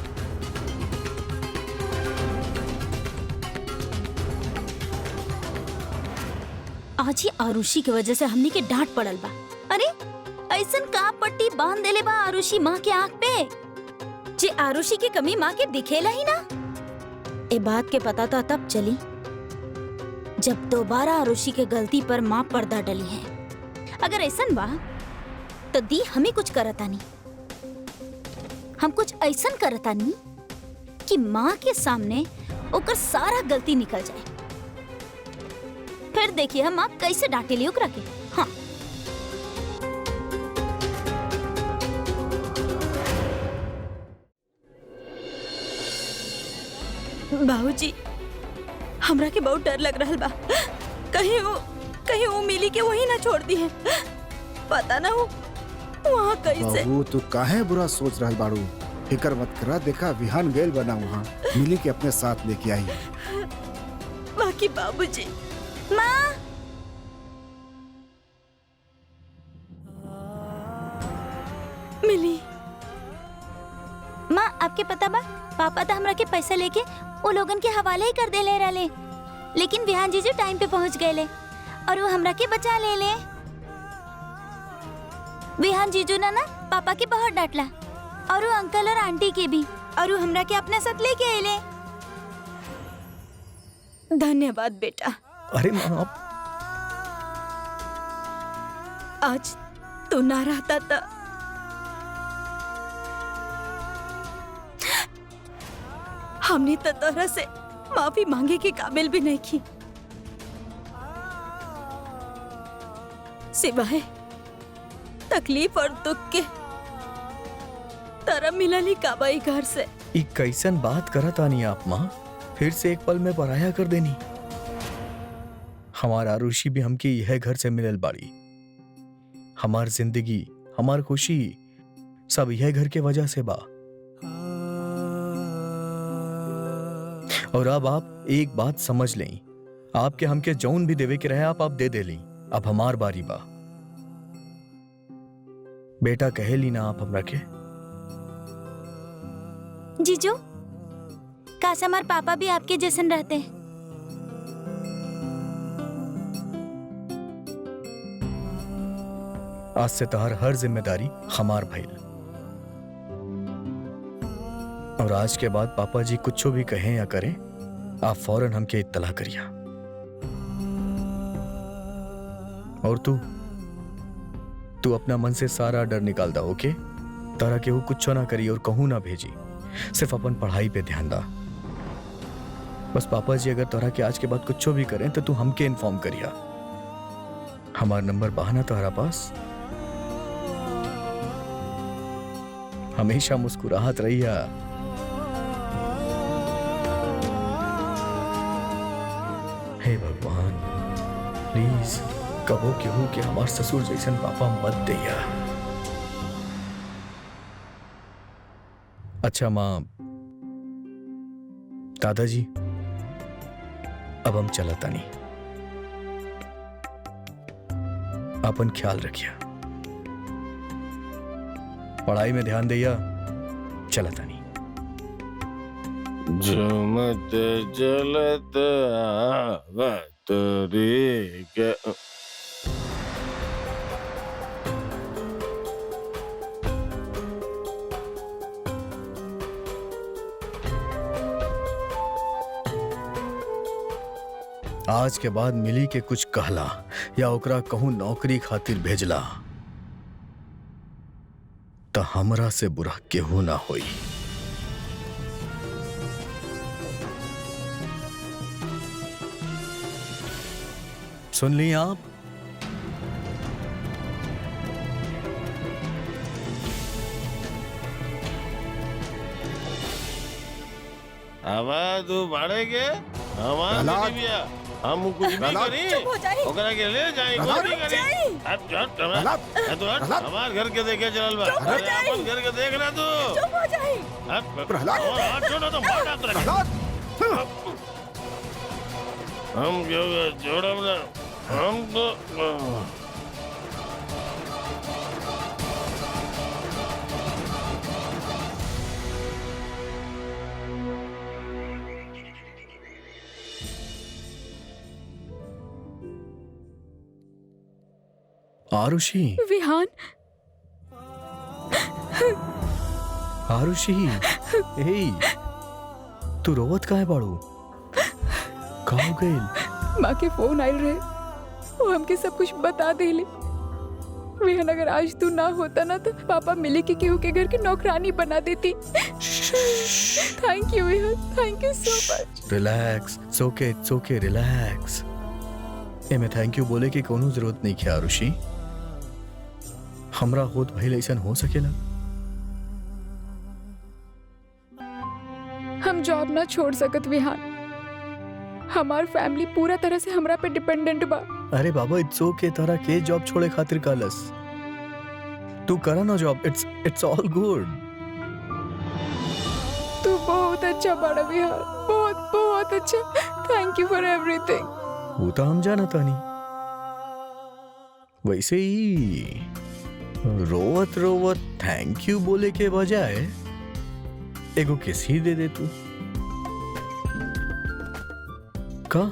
[SPEAKER 3] आज ही आरुषि की वजह से हमने के डांट पड़ल बा। अरे ऐसन का पट्टी बांध देले बा आरुषि माँ के आँख पे जे आरुषि की कमी माँ के दिखेला ही ना। ए बात के पता था तब चली जब दोबारा आरुषि के गलती पर माँ पर्दा डली है। अगर ऐसन बा तो दी हमें कुछ करतानी, हम कुछ ऐसन करतानी कि माँ के सामने ओकर सारा गलती निकल जाए। फिर देखिए हम माँ कैसे डांटे ली ओकरा के। हाँ
[SPEAKER 7] बाबूजी, हमरा के बहुत डर लग रहा बा। कहीं वो मिली के वही ना छोड़ दी है। पता ना हो वहाँ कैसे।
[SPEAKER 6] बाबू तू काहे बुरा सोच रहल बाड़ू? फिकर मत करा, देखा विहान गेल बना वहाँ मिली के अपने साथ लेके आई।
[SPEAKER 7] बाकी बाबूजी,
[SPEAKER 3] माँ,
[SPEAKER 7] मिली
[SPEAKER 3] माँ आपके पता बा पापा तो हमरा के पैसा लेके वो लोगन के हवाले ही कर दे ले रहे, लेकिन विहान जीजू टाइम पे पहुँच गए ले और वो हमरा के बचा ले ले। विहान जीजू ना पापा के बहुत डांटला और वो अंकल और आंटी के भी, और वो हमरा के अपने साथ लेके आए ले।
[SPEAKER 7] धन्यवाद बेटा।
[SPEAKER 4] अरे माँ, आप
[SPEAKER 7] आज तू ना रहता तो हमने तो तोरा से माफी मांगे के काबिल भी नहीं की, सिवाय तकलीफ और दुख के। तारा मिलल ही काबाई घर से।
[SPEAKER 4] ई कैसन बात करत आनी आप माँ, फिर से एक पल में पराया कर देनी। हमार आरुषि भी हमके यह घर से मिलल बाड़ी। हमार जिंदगी, हमार खुशी सब यह घर के वजह से बा। और अब आप एक बात समझ लें, आपके हमके जौन भी देवे के रहे आप दे दे ली। अब हमार बारी बा। बेटा कहे ली ना आप हमरा के।
[SPEAKER 3] जीजू, काश हमार पापा भी आपके जैसन रहते।
[SPEAKER 4] आज से तोहर हर जिम्मेदारी हमार भइल। और आज के बाद पापा जी कुछ भी कहें या करें, आप फौरन हमके इत्तला करिया। और तू अपना मन से सारा डर निकाल दा, ओके? तारा के वो कुछ ना करी और कहूं ना भेजी, सिर्फ अपन पढ़ाई पे ध्यान दा। बस पापा जी अगर तोरा के आज के बाद कुछ भी करें तो तू हमके इन्फॉर्म करिया। हमार नंबर बहाना तोहरा पास। हमेशा मुस्कुराहट रहिया। हे भगवान, प्लीज कबो केहू के हमार ससुर जैसन पापा मत दैया। अच्छा माँ, दादाजी अब हम चलता नहीं। अपन ख्याल रखिया, पढ़ाई में ध्यान दैया। चलता नहीं।
[SPEAKER 5] झुमत जलत आवत रे के
[SPEAKER 4] आज के बाद मिली के कुछ कहला या ओकरा कहूं नौकरी खातिर भेजला तो हमरा से बुरा केहू ना होई। सुन ली आप?
[SPEAKER 5] आवाज बढ़ेगे हमार बिटिया, हम कुछ भी करी ओकरा के ले जाई, कुछ भी करी। अब हट तो हट, हमार घर के देखे चलल बा। अरे अपन घर के देख ना तू। चुप हो जाई। अब हाथ छोड़ो तो मार डाल रहा। हम क्यों छोड़ब ना, हम तो
[SPEAKER 4] आरुषि।
[SPEAKER 1] विहान,
[SPEAKER 4] आरुषि, ए, तू रोवत काहे बाड़ू? का हो गइल?
[SPEAKER 1] माँ के फोन आयल रहे, वो हमके सब कुछ बता देले। विहान, अगर आज तू ना होता ना तो पापा मिली के केहू के घर की नौकरानी बना देती। Thank you Vihan, thank you so much.
[SPEAKER 4] Relax, it's okay, relax. एमे थैंक यू बोले की कोनो जरूरत नहीं है आरुषि। हमरा होत भइल ऐसन हो सकेला?
[SPEAKER 1] हम जॉब ना छोड़ सकत विहान, हमार फैमिली पूरा तरह से हमरा पे डिपेंडेंट बा।
[SPEAKER 4] अरे बाबा, इट्स ओके, तारा के जॉब छोड़े खातिर कालस। तू करा ना जॉब, इट्स ऑल गुड।
[SPEAKER 1] तू बहुत अच्छा बड़ा विहान, बहुत बहुत अच्छा। Thank you for everything.
[SPEAKER 4] वो तो हम जाना था नहीं। वैसे ही रोवत रोवत थैंक यू बोले के बजाय एगो किस ही दे दे तू। का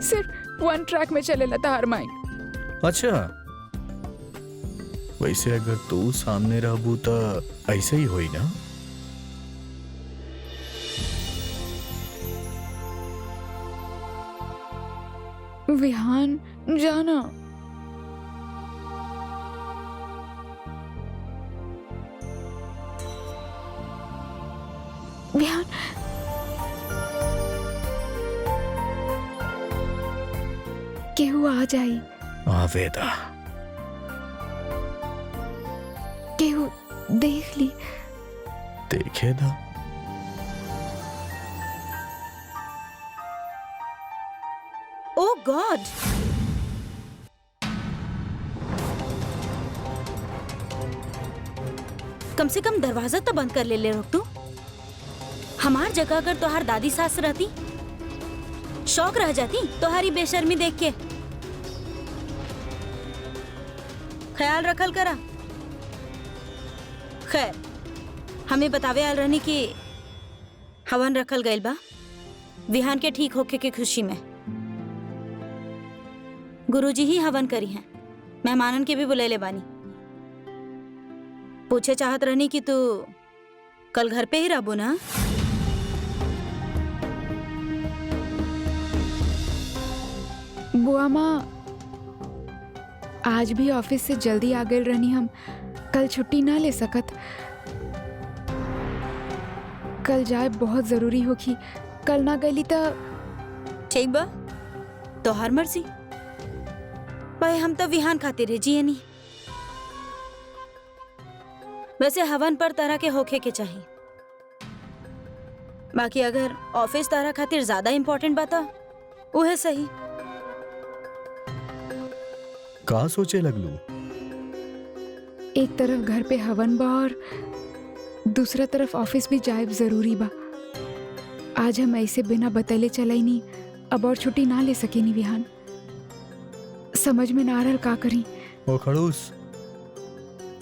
[SPEAKER 1] सिर्फ वन ट्रैक में चलेला तार माइंड।
[SPEAKER 4] अच्छा, वैसे अगर तू सामने रहबू तो ऐसे ही होई ना।
[SPEAKER 1] विहान, जाना। विहान, केहू आ जाई।
[SPEAKER 4] आवेदा,
[SPEAKER 1] केहू देख ली
[SPEAKER 4] देखे था।
[SPEAKER 7] ओ गॉड, कम से कम दरवाजा तो बंद कर ले रोक तू। हमार जगह अगर तोहार दादी सास रहती, शौक रह जाती तोहारी बेशर्मी देख के। ख्याल रखल करा। खैर, हमें बतावे आल रहनी कि हवन रखल गइल बा विहान के ठीक होके के खुशी में। गुरुजी ही हवन करी हैं, मेहमानन के भी बुलेले बानी। पूछे चाहत रहनी कि तू कल घर पे ही रहबो ना?
[SPEAKER 1] बुआ माँ, आज भी ऑफिस से जल्दी आ गए रहनी हम, कल छुट्टी ना ले सकत। कल जाए बहुत जरूरी होगी, कल ना गईली तो।
[SPEAKER 7] ठीक बा, तोहार मर्जी। भाई हम तो विहान खातिर है जिए नहीं। वैसे हवन पर तरह के होखे के चाहिए, बाकी अगर ऑफिस तरह खातिर ज्यादा इम्पोर्टेंट बात उहे सही।
[SPEAKER 4] का सोचे लगलू?
[SPEAKER 1] एक तरफ घर पे हवन बा और दूसरा तरफ ऑफिस भी जाए जरूरी बा। आज हम ऐसे बिना बतैले चलाई नहीं, अब और छुट्टी ना ले सके नहीं विहान। समझ में ना रहल का करी।
[SPEAKER 4] ओ खड़ूस,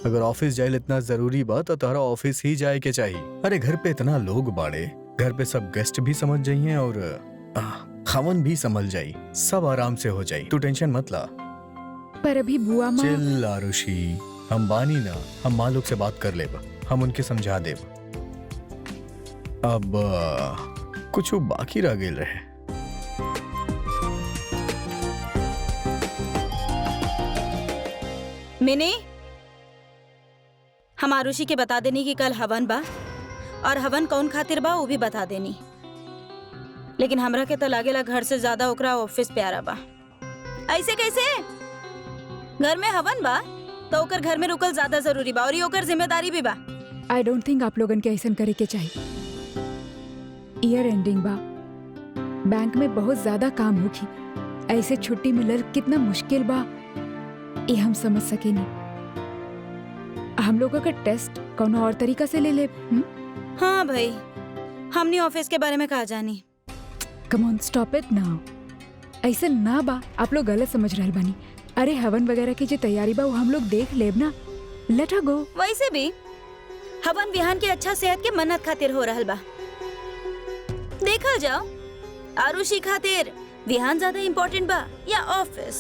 [SPEAKER 4] अगर ऑफिस जाए इतना जरूरी बा तो तारा ऑफिस ही जाए के चाहिए। अरे घर पे इतना लोग बाड़े, घर पे सब गेस्ट भी समझ जाइए और हवन भी समझ जाई, सब आराम से हो जाई। तू टेंशन मत ला।
[SPEAKER 1] पर अभी बुआ माँ।
[SPEAKER 4] चिल आरुषि, हम बानी ना, हम माँ लोग से बात कर लेब, हम उनके समझा देब। अब कुछ बाकी रह गेल रहे।
[SPEAKER 7] मिनी, हम आरुषि के बता देनी कि कल हवन बा, और हवन कौन खातिर बा वो भी बता देनी। लेकिन हमरा के तो लागेला घर से ज्यादा ओकरा ऑफिस प्यारा बा। ऐसे कैसे? घर में हवन बा तो ओकर घर में रुकल ज्यादा जरूरी बा और ये ओकर जिम्मेदारी भी बा।
[SPEAKER 1] आई डोंट थिंक आप लोगन के ऐसा करे के चाहिए। ईयर एंडिंग बा, बैंक में बहुत ज्यादा काम होगी, ऐसे छुट्टी मिलल कितना मुश्किल बा ये हम समझ सके नहीं। हम लोगों का टेस्ट कौन और तरीका से ले ले।
[SPEAKER 7] हाँ भाई, हमने ऑफिस के बारे में कहा जानी।
[SPEAKER 1] कम ऑन, स्टॉप इट नाउ। ऐसे ना बा, आप लोग गलत समझ रहल बानी। अरे हवन वगैरह की जो तैयारी बा वो हम लोग देख लेब ना, लेट हर गो।
[SPEAKER 7] वैसे भी हवन विहान के अच्छा सेहत के मन्नत खातिर हो रहल बा। देखल जाओ, आरुषि खातिर विहान ज्यादा इम्पोर्टेंट बा या ऑफिस?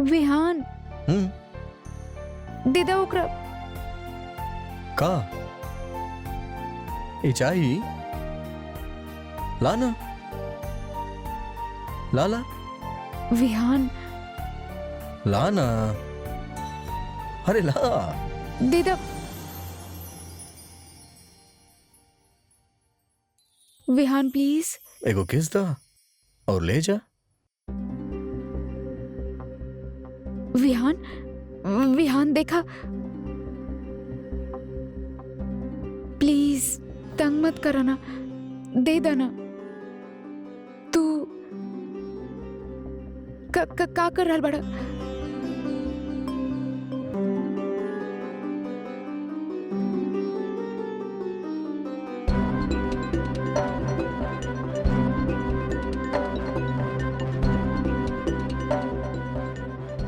[SPEAKER 1] विहान दे दो ओकरा।
[SPEAKER 4] का ए चाही लाना, लाला
[SPEAKER 1] विहान
[SPEAKER 4] लाना, अरे ला
[SPEAKER 1] दे दो। विहान प्लीज।
[SPEAKER 4] एगो किस दा और ले जा।
[SPEAKER 1] विहान, विहान देखा, प्लीज तंग मत करना, दे देना। तू का कर रहा बड़ा?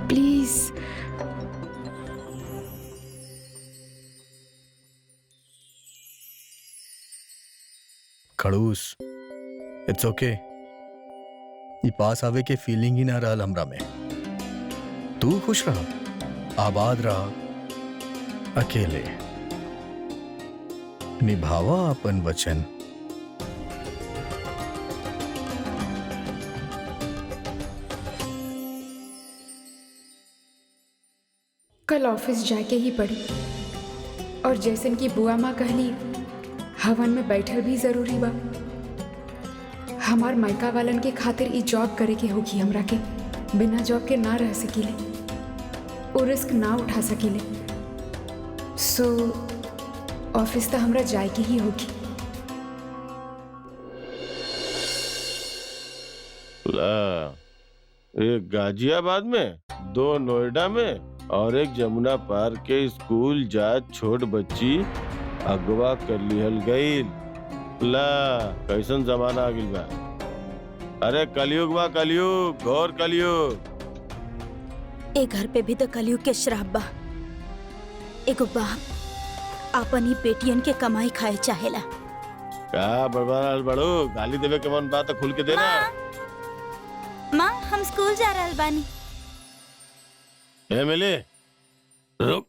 [SPEAKER 1] प्लीज।
[SPEAKER 4] खड़ूस, इट्स ओके। ये पास आवे के फीलिंग ही ना रहल हमरा में। तू खुश रहा, आबाद रहा, अकेले निभावा अपन वचन।
[SPEAKER 1] कल ऑफिस जाके ही पड़ी और जैसन की बुआ माँ कहली हवन में बैठल भी जरूरी बा। हमार मायका वालन के खातिर ई जॉब करे के होगी हमरा के। बिना जॉब के ना रह सकीले, वो रिस्क ना उठा सकीले। सो ऑफिस तो हमरा जाए के ही होगी।
[SPEAKER 5] ला, एक गाजियाबाद में, 2 नोएडा में और एक जमुना पार के स्कूल जात छोट बच्ची अगवा कर लिहल गईल। ला, कैसन जमाना आ गइल बा। अरे कलयुग बा, कलयुग, घोर कलयुग।
[SPEAKER 7] ए घर पे भी तो कलयुग के श्राप बा। एगो बाप अपन ही बेटियन के कमाई खाए चाहेला।
[SPEAKER 5] का बड़बड़ाल बड़ो, गाली देवे के मन बात खुल के देना।
[SPEAKER 7] माँ हम स्कूल जा रहल बानी।
[SPEAKER 5] ए मिले, रुक,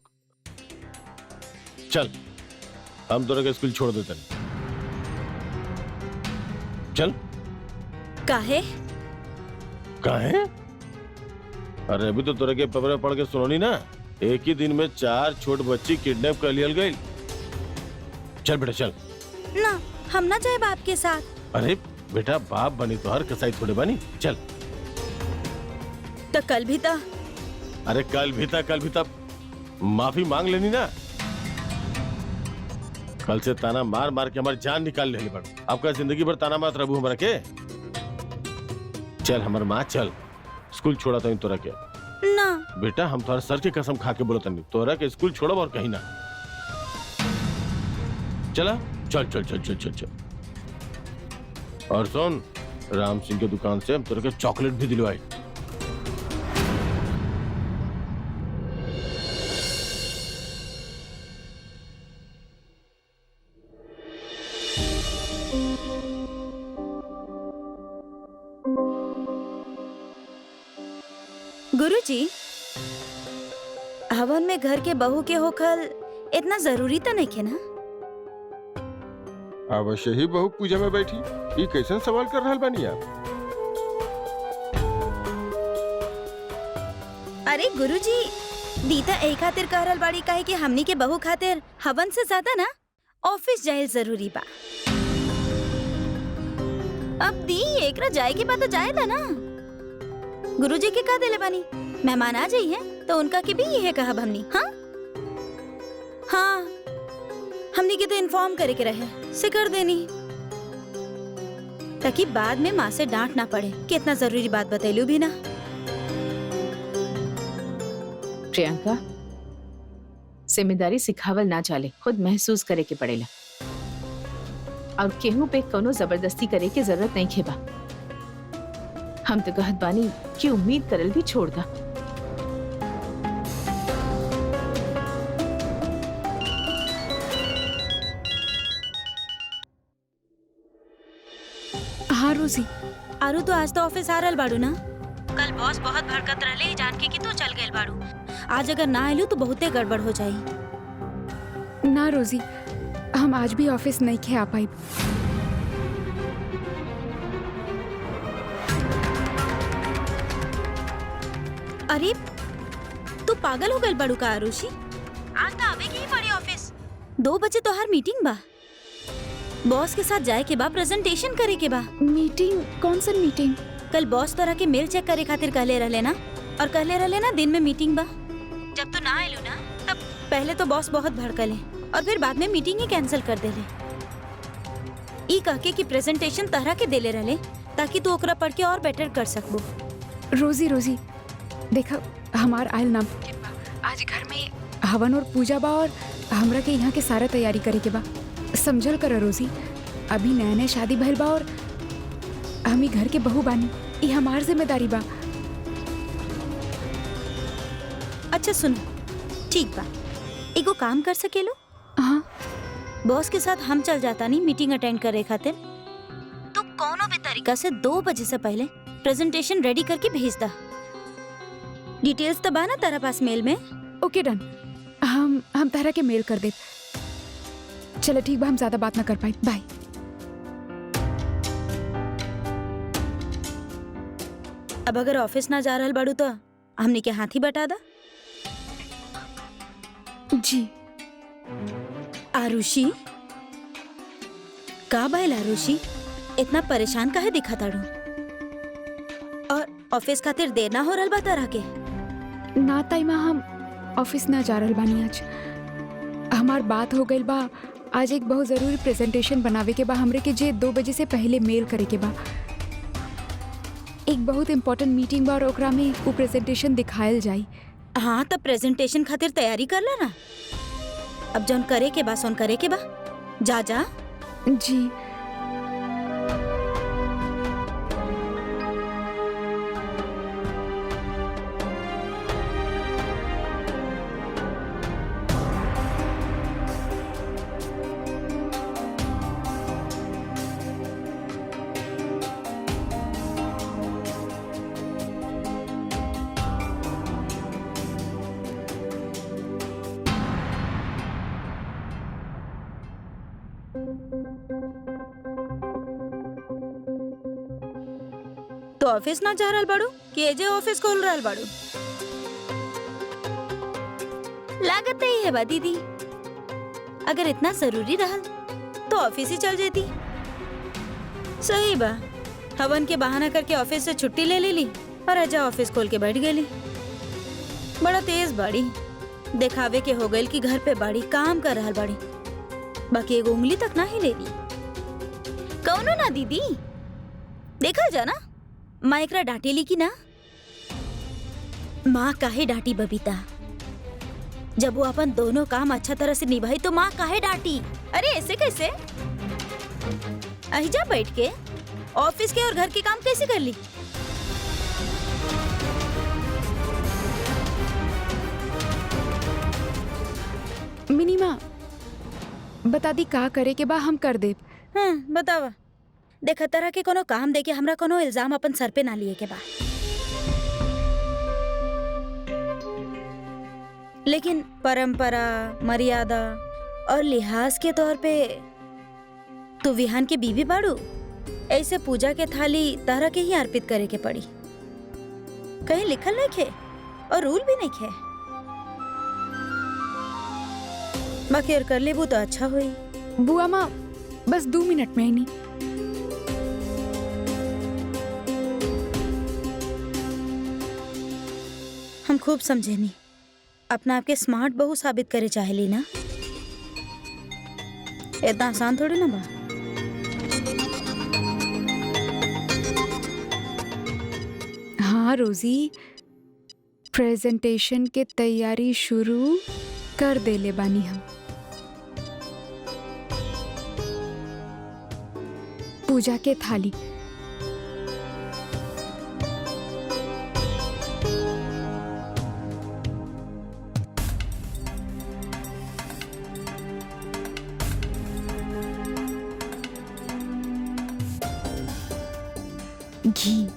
[SPEAKER 5] चल हम तोरा के स्कूल छोड़ देते हैं। चल।
[SPEAKER 7] काहे?
[SPEAKER 5] काहे? अरे अभी तो तोरा के पेपर पढ़ के सुनोनी ना, एक ही दिन में 4 छोट बच्ची किडनैप कर लियल गई। चल बेटा चल।
[SPEAKER 7] ना, हम ना जाए बाप के साथ।
[SPEAKER 5] अरे बेटा बाप बनी तो हर कसाई थोड़े बनी। चल।
[SPEAKER 7] तो कल भी था।
[SPEAKER 5] अरे कल भी था माफी मांग लेनी ना। कल से ताना मार मार के हमारी जान निकाल लेनी पड़। आपका जिंदगी भर ताना मार रबू हमारा के। चल हमार माँ, चल स्कूल छोड़ा तो तोरा के
[SPEAKER 7] ना।
[SPEAKER 5] बेटा हम तुम्हारे सर की कसम खा के बोलो तनी, तोरा के स्कूल छोड़ो और कहीं ना। चला, चल चल चल चल चल चल। और सुन, राम सिंह के दुकान से हम तोरा के चॉकलेट भी दिलवाई।
[SPEAKER 7] गुरुजी, हवन में घर के बहू के होखल इतना जरूरी तो नहीं है ना?
[SPEAKER 8] अवश्य ही बहू पूजा में बैठी। ये कैसन सवाल कर रहल बानी आप?
[SPEAKER 7] अरे गुरुजी, दीता एक खातिर कह रहल बाड़ी काहे कि हमनी के बहू खातिर हवन से ज्यादा ना ऑफिस जाए जरूरी बा। अब दी एकरा जाए के बाद तो जाए था ना। गुरुजी के कह देले बानी मेहमान आ जाइए तो उनका के भी यही कहब हमनी। हाँ हाँ, हमनी के तो इन्फॉर्म करे के रहे से कर देनी, ताकि बाद में माँ से डांट ना पड़े कि इतना जरूरी बात बतैलू भी ना।
[SPEAKER 2] प्रियंका, जिम्मेदारी सिखावल ना चाले, खुद महसूस करे के पड़ेला। और केहू पे कोनो जबरदस्ती करे के जरूरत नहीं खेबा। हम तो कहत बानी कि उम्मीद करल भी छोड़ दा।
[SPEAKER 1] हाँ रोजी।
[SPEAKER 7] आरू तो आज तो ऑफिस आ रहल बाड़ू ना? कल बॉस बहुत भड़कत रहले जान के कि तू चल गइल बाड़ू। आज अगर ना आइलू तो बहुते गड़बड़ हो जाई।
[SPEAKER 1] ना रोजी, हम आज भी ऑफिस नहीं खे आ पाई।
[SPEAKER 7] अरे तू पागल हो गइल बाड़ू का आरुषि? आज तो आवे के ही पड़ी ऑफिस। 2 बजे तो हर मीटिंग बा। बॉस के साथ जाए के बा, प्रेजेंटेशन करे के बा।
[SPEAKER 1] मीटिंग? कौन सा मीटिंग?
[SPEAKER 7] कल बॉस तोरा के मेल चेक करे खातिर कहले रहले ना, और कहले रहले ना दिन में मीटिंग बा। जब तू ना आइलू ना तब पहले तो बॉस बहुत भड़कले और फिर बाद में मीटिंग ही कैंसिल कर देले। ई कह के कि प्रेजेंटेशन तहरा के देले रहले ताकि तू ओकरा पढ़ के और बेटर कर सकबो।
[SPEAKER 1] रोजी रोजी देखा, हमार आयल नाम आज घर में हवन और पूजा बा और हमरा के यहाँ के सारा तैयारी करे के बा। समझल कर रोजी, अभी नया नया शादी भइल बा और हम ही घर के बहू बानी। ये हमार जिम्मेदारी बा।
[SPEAKER 7] अच्छा सुनो, ठीक बा, एगो काम कर सकेलो?
[SPEAKER 1] हाँ।
[SPEAKER 7] बॉस के साथ हम चल जाता नहीं मीटिंग अटेंड करे खातिर। तो कोनो भी तरीका से 2 बजे से पहले प्रेजेंटेशन रेडी करके भेज दा। डिटेल्स तो बा ना तेरा पास मेल में?
[SPEAKER 1] ओके डन। हम तारा के मेल कर दे। चलो ठीक बा, हम ज्यादा बात ना कर पाई। बाय।
[SPEAKER 7] अब अगर ऑफिस ना जा रहल बाड़ू तो हमनी के हाथ ही बटा दा।
[SPEAKER 1] जी।
[SPEAKER 7] आरुषि, का बाइल आरुषि, इतना परेशान काहे दिखा ताड़ू? और ऑफिस खातिर देर ना हो रहल बा तारा के?
[SPEAKER 1] ना ताइमा, हम ऑफिस ना जा रहल बानी आज। हमार बात हो गइल बा। आज एक बहुत जरूरी प्रेजेंटेशन बनावे के बा हमरे के, जे 2 बजे से पहले मेल करे के बा। एक बहुत इम्पोर्टेंट मीटिंग बा और ओकरा में वो प्रेजेंटेशन दिखायल जाई।
[SPEAKER 7] हाँ, तब प्रेजेंटेशन खातिर तैयारी कर ला ना। अब जौन करे के बा सोन करे के बा। जा जा।
[SPEAKER 1] जी।
[SPEAKER 7] तो ऑफिस ना जा रहल बाड़ू कि एजे ऑफिस खोल रहल बाड़ू? लागत ही है बा दीदी। अगर इतना जरूरी रहल तो ऑफिस ही चल जाती। सही बा, हवन के बहाना करके ऑफिस से छुट्टी ले ली और आजा ऑफिस खोल के बैठ गई। बड़ा तेज बाड़ी, दिखावे के हो गई कि घर पे बाड़ी काम कर रहल बाड़ी, बाकी एक उंगली तक ना ही ले ली। कौनो ना दीदी, देखा जा ना माँ एकरा डांटेली की ना? माँ काहे डांटी बबीता? जब वो अपन दोनों काम अच्छा तरह से निभाई तो माँ काहे डांटी? अरे ऐसे कैसे? अहिजा बैठ के ऑफिस के और घर के काम कैसे कर ली?
[SPEAKER 1] मिनी माँ, बता दी का करे के बा, हम कर देब।
[SPEAKER 7] हाँ बतावा। देखा तरह के कोनो काम दे के हमरा कोनो इल्जाम अपन सर पे ना लिए के बा। लेकिन परंपरा, मर्यादा और लिहाज के तौर पे तू विहान के बीवी बाड़ू। ऐसे पूजा के थाली तारा के ही अर्पित करे के पड़ी। कहीं लिखल नहीं खे और रूल भी नहीं खे। बाकी कर लेबू तो अच्छा हुई।
[SPEAKER 1] बुआ माँ, बस 2 मिनट में ही नहीं।
[SPEAKER 7] हम खूब समझे नहीं, अपना आपके स्मार्ट बहू साबित करे चाहेली ना। इतना आसान थोड़ी ना बा।
[SPEAKER 1] हाँ रोजी, प्रेजेंटेशन के तैयारी शुरू कर देले बानी हम। पूजा के थाली। घी।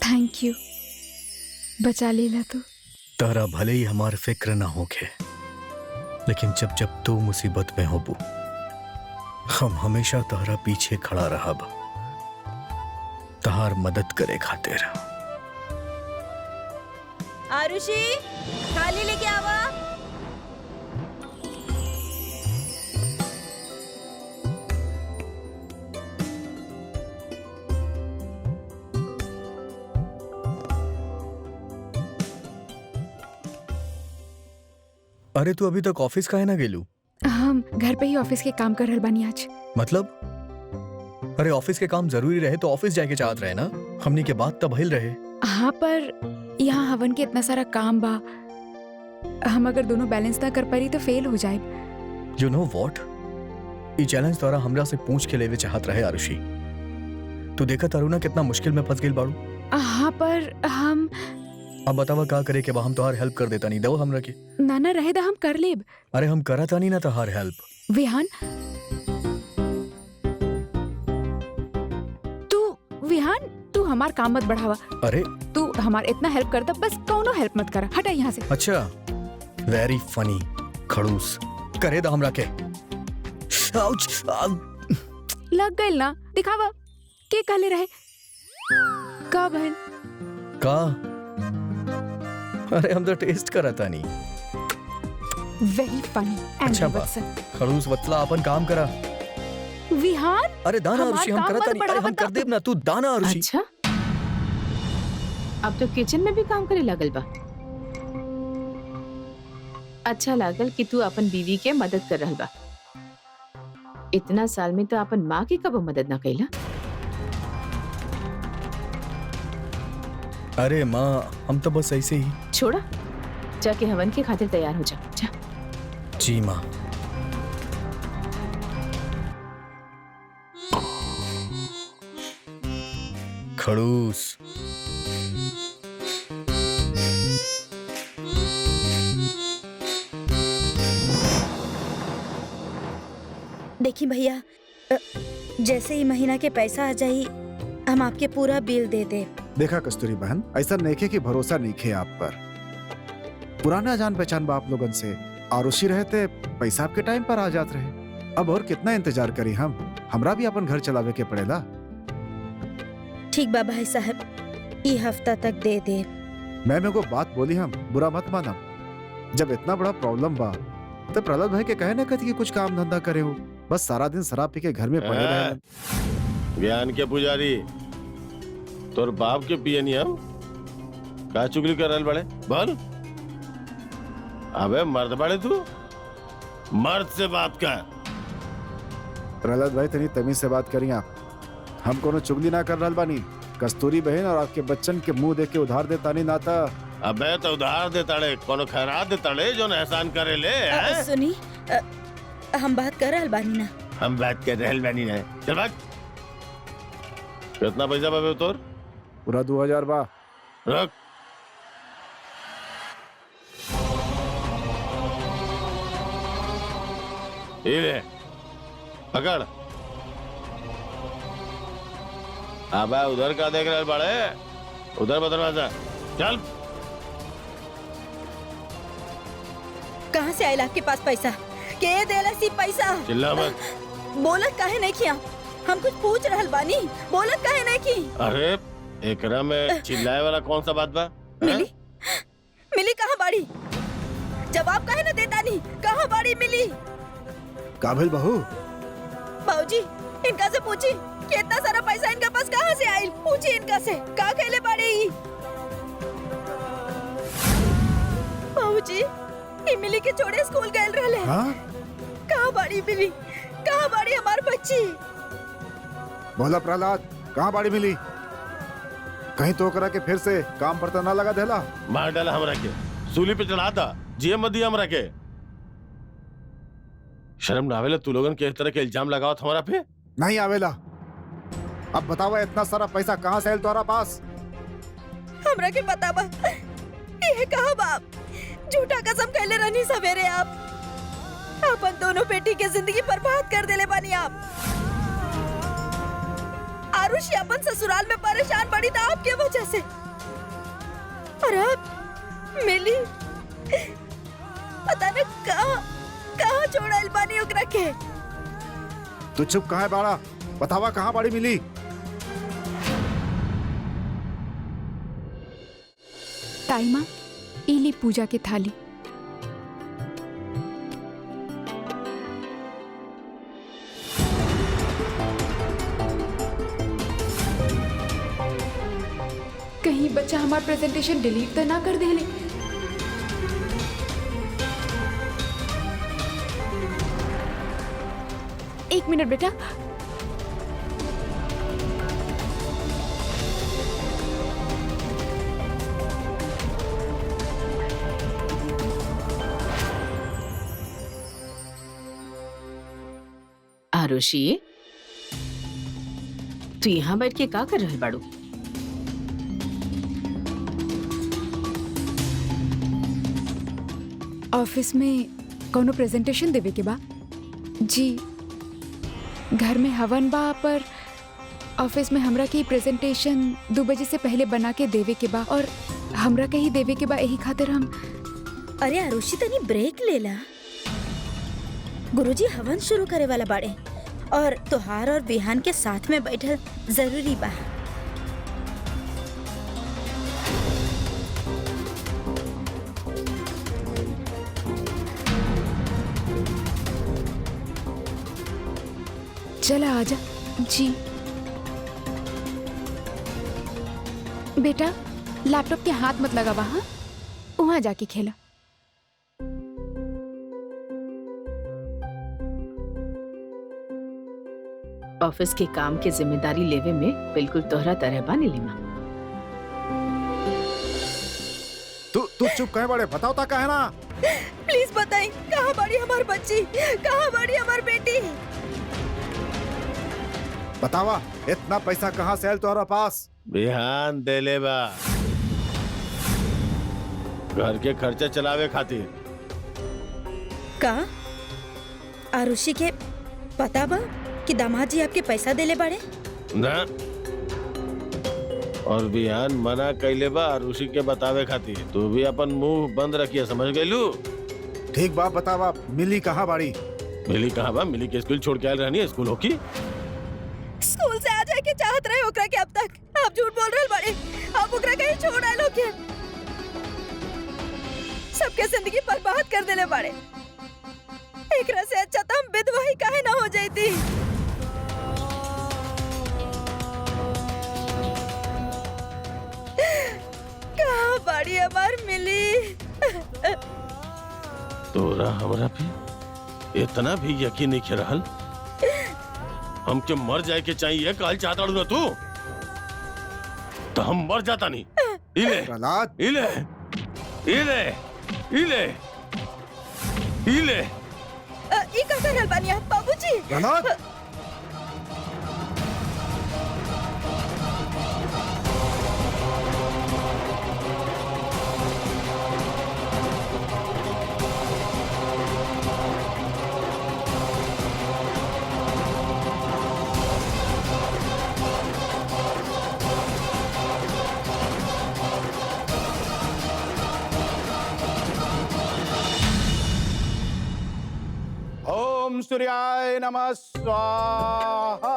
[SPEAKER 1] थैंक यू, बचा लेला तू।
[SPEAKER 4] तारा भले ही हमार फिक्र ना होके, लेकिन जब जब तू मुसीबत में होबू हम हमेशा तारा पीछे खड़ा रहब, तहार मदद करे खातिर।
[SPEAKER 3] आरुषि, थाली लेके आवा।
[SPEAKER 4] अरे तू अभी तक ऑफिस काहे ना गेलू?
[SPEAKER 1] हम घर पे ही ऑफिस के काम कर रहल बानी आज।
[SPEAKER 4] मतलब अरे ऑफिस के काम जरूरी रहे तो ऑफिस जाके चाहत रहे ना, हमनी के बात तब हिल रहे।
[SPEAKER 1] हाँ, पर यहाँ हवन के इतना सारा काम बा, हम अगर दोनों बैलेंस ना कर पारी तो फेल हो जाए।
[SPEAKER 4] यू नो व्हाट, ये चैलेंज तोरा हमरा से पूछ के लेवे चाहत रहे आरुषि। तू देखा तारू ना कितना मुश्किल में फंस गेल बाड़ू।
[SPEAKER 1] हाँ, पर हम
[SPEAKER 4] अब बतावा का करे के बा, हम तोहार हेल्प कर देता नहीं दो हमरा के।
[SPEAKER 1] नाना रहे दा हम कर लेब।
[SPEAKER 4] अरे हम करा था नहीं ना तोहार हेल्प।
[SPEAKER 1] विहान, तू हमार काम मत बढ़ावा।
[SPEAKER 4] अरे
[SPEAKER 1] तू हमार इतना हेल्प करता, बस कौनो हेल्प मत करा, हटा यहाँ से।
[SPEAKER 4] अच्छा, वेरी फनी खड़ूस, करे दा हमरा के। आउच,
[SPEAKER 1] लग गइल ना, दिखावा के कहले रहे का बहन।
[SPEAKER 4] का? अरे हम तो टेस्ट करा था नहीं।
[SPEAKER 1] वेरी फनी।
[SPEAKER 4] अच्छा बा, खड़ूस वतला अपन काम करा।
[SPEAKER 1] विहान,
[SPEAKER 4] अरे दाना आरुषि, हम करा था नहीं। अरे हम कर देब ना, तू दाना आरुषि।
[SPEAKER 2] अच्छा, अब तो किचन में भी काम करे लागल बा। अच्छा लागल कि तू अपन बीवी के मदद कर रहल बा। इतना साल में तो अपन माँ की कब मदद ना कैला।
[SPEAKER 4] अरे माँ, हम तो बस ऐसे ही।
[SPEAKER 2] छोड़ा, जाके हवन के खातिर तैयार हो जा। जा।
[SPEAKER 4] जी माँ। खड़ूस,
[SPEAKER 7] देखिए भैया, जैसे ही महीना के पैसा आ जाई हम आपके पूरा बिल दे दे।
[SPEAKER 6] देखा कस्तूरी बहन, ऐसा नइखे कि भरोसा नइखे आप पर। पुराना जान पहचान बा आप लोगन से। आरुषि रहते पैसा आपके टाइम पर आ जात रहे। अब और कितना इंतजार करी हम? हमरा भी अपन घर चलावे के पड़ेला।
[SPEAKER 7] ठीक बा भाई साहब, ई हफ्ता तक दे दे।
[SPEAKER 6] मैं को बात बोली, हम बुरा मत माना। जब इतना बड़ा प्रॉब्लम बा तो प्रहलाद भाई के कहे ना कथी कि कुछ काम धंधा करे हो, बस सारा दिन शराब पी के घर में पड़े रहे।
[SPEAKER 5] ज्ञान के पुजारी, तोर बाप के पियनी हम का चुगली कर रहल बड़े? बोल। अबे मर्द बड़े तू, मर्द से बात कर।
[SPEAKER 6] प्रहलाद भाई तनी तमीज से बात करी आप। हम कोनो चुगली ना कर रहल बानी। कस्तूरी बहन और आपके बच्चन के मुंह देख के उधार देता नहीं नाता।
[SPEAKER 5] अबे तो उधार देताड़े, कोनो खैरात देताड़े जो एहसान करे ले।
[SPEAKER 7] सुनी, हम बात कर रहल बानी ना।
[SPEAKER 5] हम बात कर रहल बानी ना। चल भाग। कितना पैसा बाबे तोर?
[SPEAKER 6] पूरा 2000 बा।
[SPEAKER 5] रख। ये ले, पकड़। अबे उधर का देख रहे बड़े? उधर बदरवाजा। चल।
[SPEAKER 7] कहाँ से आयल आपके पास पैसा? के देला सी पैसा?
[SPEAKER 5] चिल्ला मत।
[SPEAKER 7] बोलत काहे नहीं किया? हम कुछ पूछ रहल बानी, बोलत काहे नहीं की?
[SPEAKER 5] अरे एकरा में चिल्लाए वाला कौन सा बात बा?
[SPEAKER 7] मिली? मिली कहाँ बाड़ी? जवाब काहे न देता नहीं? कहाँ बाड़ी मिली?
[SPEAKER 6] काबिल बहू,
[SPEAKER 7] बाबूजी इनका से पूछी कि इतना सारा पैसा इनका पास कहाँ से आयल? पूछी इनका से, कहाँ खेले बाड़ी? बाबूजी मिली के छोड़े स्कूल गए रहले।
[SPEAKER 6] हाँ?
[SPEAKER 7] कहाँ बाड़ी मिली? कहाँ बाड़ी हमार बच्ची?
[SPEAKER 6] बोला प्रहलाद, कहाँ बाड़ी मिली? कहीं तो करा के फिर से काम पर तो ना लगा देला।
[SPEAKER 5] मार डाला हमरा के, सूली पे चढ़ा था, जिये मत दिया हमरा के। शर्म ना आवेला तू लोगन के इस तरह के इल्जाम लगावत हमारा पे?
[SPEAKER 6] नहीं आवेला। अब बतावा इतना सारा पैसा कहाँ से आयल तोरा पास?
[SPEAKER 7] हमरा के बतावा, ये कहाँ बाप? झूठा कसम कहले रहनी सवेरे आप। अपन दोनों बेटी के जिंदगी बर्बाद कर देले बानी आप। आरुषि अपन ससुराल में परेशान पड़ी था आपके वजह से। और अब मिली पता न कहाँ कहाँ छोड़ल बानी ओकरा के।
[SPEAKER 6] तू चुप कहाँ है बाड़ा? बतावा कहाँ बाड़ी मिली?
[SPEAKER 1] ताई माँ, इली पूजा की थाली। कहीं बच्चा हमारा प्रेजेंटेशन डिलीट तो ना कर देले। एक मिनट बेटा।
[SPEAKER 2] आरुषि, तू यहाँ बैठ के का कर रहे बाड़ू?
[SPEAKER 1] ऑफिस में कोनो प्रेजेंटेशन देवे के बा जी। घर में हवन बा पर ऑफिस में हमरा के प्रेजेंटेशन 2 बजे से पहले बना के देवे के बा और हमरा के ही देवे के बा, यही खातिर हम।
[SPEAKER 7] अरे आरुषि तनी ब्रेक ले ला। गुरुजी हवन शुरू करे वाला बाड़े और तोहार और विहान के साथ में बैठल जरूरी बा।
[SPEAKER 1] चला आजा जी। बेटा लैपटॉप के हाथ मत लगा वहाँ, वहाँ जाके खेला।
[SPEAKER 2] ऑफिस के काम के जिम्मेदारी लेवे में बिल्कुल तोहरा तरह बा नीलिमा।
[SPEAKER 6] तू चुप कहाँ बाड़े? बताओ ता कहाँ है ना?
[SPEAKER 7] प्लीज बताएं कहाँ बाड़ी हमार बच्ची, कहाँ बाड़ी हमार बेटी?
[SPEAKER 6] बतावा इतना पैसा कहाँ से आयल तुम्हारा पास?
[SPEAKER 5] बिहान देले बा घर के खर्चे चलावे खातिर।
[SPEAKER 7] का आरुषि के पता बा कि दामाद जी आपके पैसा देले बाड़े?
[SPEAKER 5] ना, और बिहान मना कैले बा आरुषि के बतावे खातिर। तू भी अपन मुंह बंद रखिए, समझ गइलू?
[SPEAKER 6] ठीक बा, बतावा मिली कहाँ बाड़ी?
[SPEAKER 5] मिली कहाँ बा? मिली के स्कूल छोड़ के आयल रहनी है, स्कूल होकी।
[SPEAKER 7] स्कूल से आ जाए के चाहत रहे ओकरा के अब तक। आप झूठ बोल रहे बाड़े। आप ओकरा कहीं छोड़ आए लोग के। सबके जिंदगी बर्बाद कर देले बाड़े। एकरा से अच्छा तो हम विधवा ही काहे ना हो जाती। कहाँ बाड़ी हमार मिली?
[SPEAKER 5] तोरा हमरा पे इतना भी यकीन नहीं कर रहल? हमके मर जाए के चाहिए काल चाहता हूँ ना तू, तो हम मर जाता नहीं। इले
[SPEAKER 6] प्रहलाद,
[SPEAKER 5] इले इले इले इले
[SPEAKER 7] ई का करल बानी आप बाबूजी?
[SPEAKER 6] प्रहलाद,
[SPEAKER 10] ओम सूर्याय नमः स्वाहा।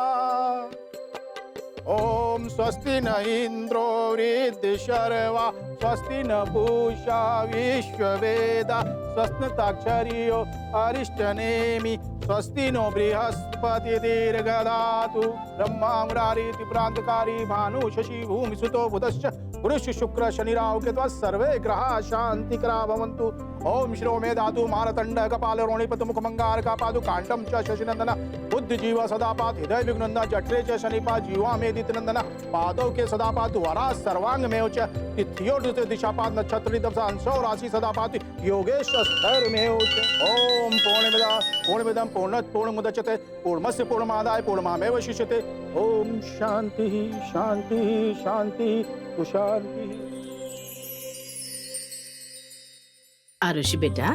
[SPEAKER 10] ओम स्वस्ति न इंद्रो वृद्धशर्वा स्वस्ति न पूषा विश्ववेदा स्वस्तिताक्षरियो अरिष्टनेमि स्वस्ति नो बृहस्पति दीर्घदातु ब्रह्मांगारीति प्रांतकारी भानु शशि भूमि सुतो बुधश्च गुरुश्च शुक्र शनि राहु केतु सर्वे ग्रहा शांतिकरा भवन्तु। ओम श्रो मे धातु मारतंड कपाल रोणिपत मुखमंगार का पादु कांडम च शशिनंदन बुद्धि जीव सदा पात हृदय विघ्नंदन जठरे च शनिपा जीवा मेदित नंदन पादों के सदा पात वरा सर्वांग में उच्च तिथियों दिशापात नक्षत्र अंशो राशि सदा पात योगेश स्तर में उच्च। ओम पूर्णमिदं पूर्णत पूर्णमुदच्यते पूर्णस्य पूर्णमादाय पूर्णमेव शिष्यते। ओम शांति शांति शांति शांति।
[SPEAKER 2] आरुषि बेटा,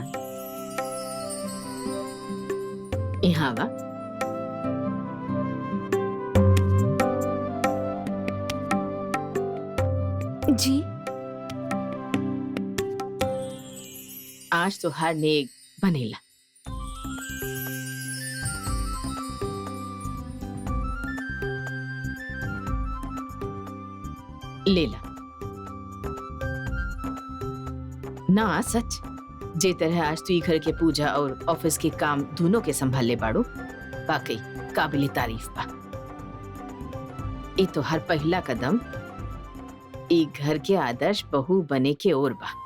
[SPEAKER 2] यहाँ वा।
[SPEAKER 1] जी
[SPEAKER 2] आज तो हर नेक बनेला। लेला ना सच, जे तरह आज तू ई घर के पूजा और ऑफिस के काम दोनों के संभाल ले बाड़ू, वाकई काबिले तारीफ बा। ये तो हर पहला कदम ई घर के आदर्श बहू बने के ओर बा।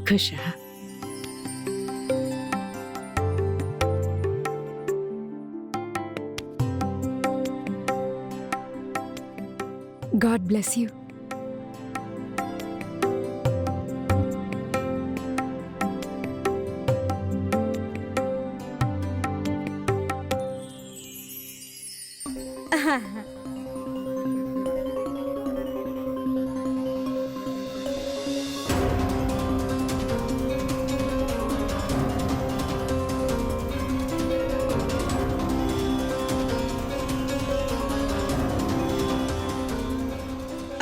[SPEAKER 2] खुश रहा।
[SPEAKER 1] God bless you.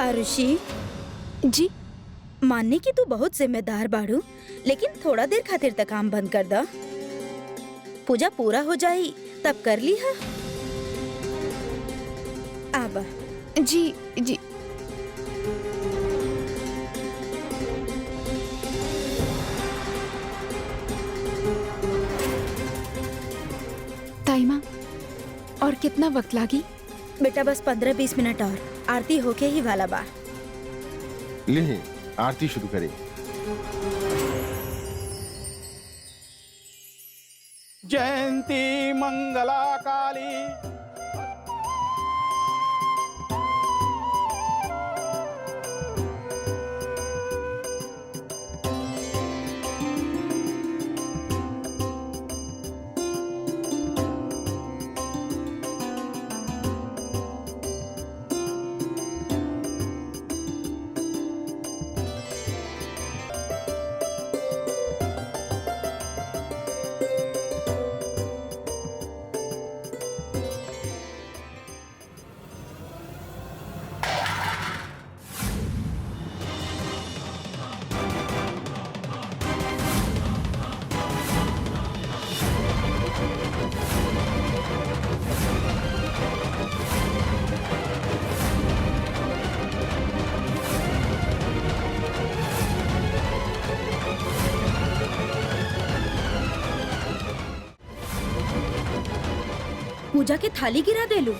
[SPEAKER 7] आरुषि,
[SPEAKER 1] जी
[SPEAKER 7] मानने की तू बहुत जिम्मेदार बाड़ू, लेकिन थोड़ा देर खातिर तक काम बंद कर दा। पूजा पूरा हो जाई तब कर ली है। आबा
[SPEAKER 1] जी जी। ताइमा, और कितना वक्त लागी?
[SPEAKER 7] बेटा बस 15-20 मिनट और, आरती होके ही वाला बा।
[SPEAKER 8] ले आरती शुरू करें।
[SPEAKER 10] जयंती मंगला काली।
[SPEAKER 7] पूजा के थाली गिरा दे लू।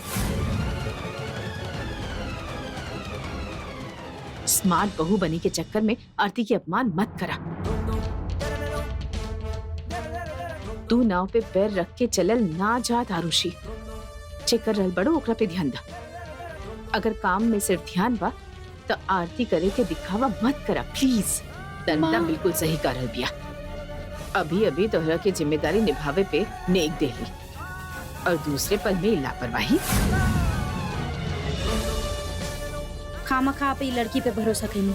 [SPEAKER 2] स्मार्ट बहू बनी के चक्कर में आरती के अपमान मत करा। तू नाव पे पैर रख के चलल ना जात आरुषि। चेक कर रहल बड़ो, ओकरा पे ध्यान दा। अगर काम में सिर्फ ध्यान बा तो आरती करे के दिखावा मत करा प्लीज। तंता बिल्कुल सही कर रहल बिया। अभी अभी तोहरा के जिम्मेदारी निभावे पे नेक देली और दूसरे पल में लापरवाही।
[SPEAKER 7] खामखा पे लड़की पे भरोसा कहीं।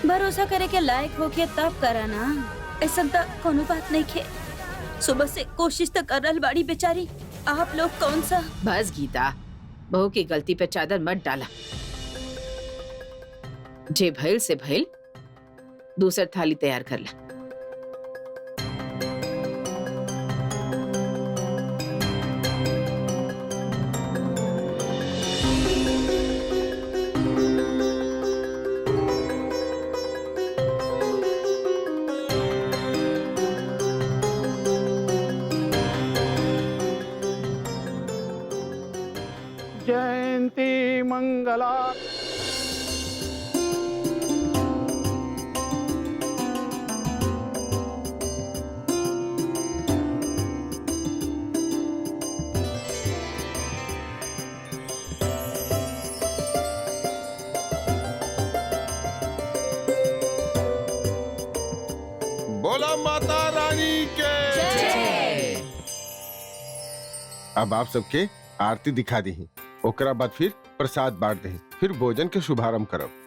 [SPEAKER 7] भरोसा करे के लायक हो के तब करा ना, ऐसा तो कोनो बात नहीं खे। सुबह से कोशिश तो कर रही बाड़ी बेचारी, आप लोग कौन सा।
[SPEAKER 2] बस गीता, बहू की गलती पे चादर मत डाला। जे भइल से भइल, दूसर थाली तैयार कर ला।
[SPEAKER 10] जयंती मंगला।
[SPEAKER 5] भोला माता रानी के।
[SPEAKER 8] अब आप सबके आरती दिखा दी, ओकरा बाद फिर प्रसाद बांट दही, फिर भोजन के शुभारंभ करब।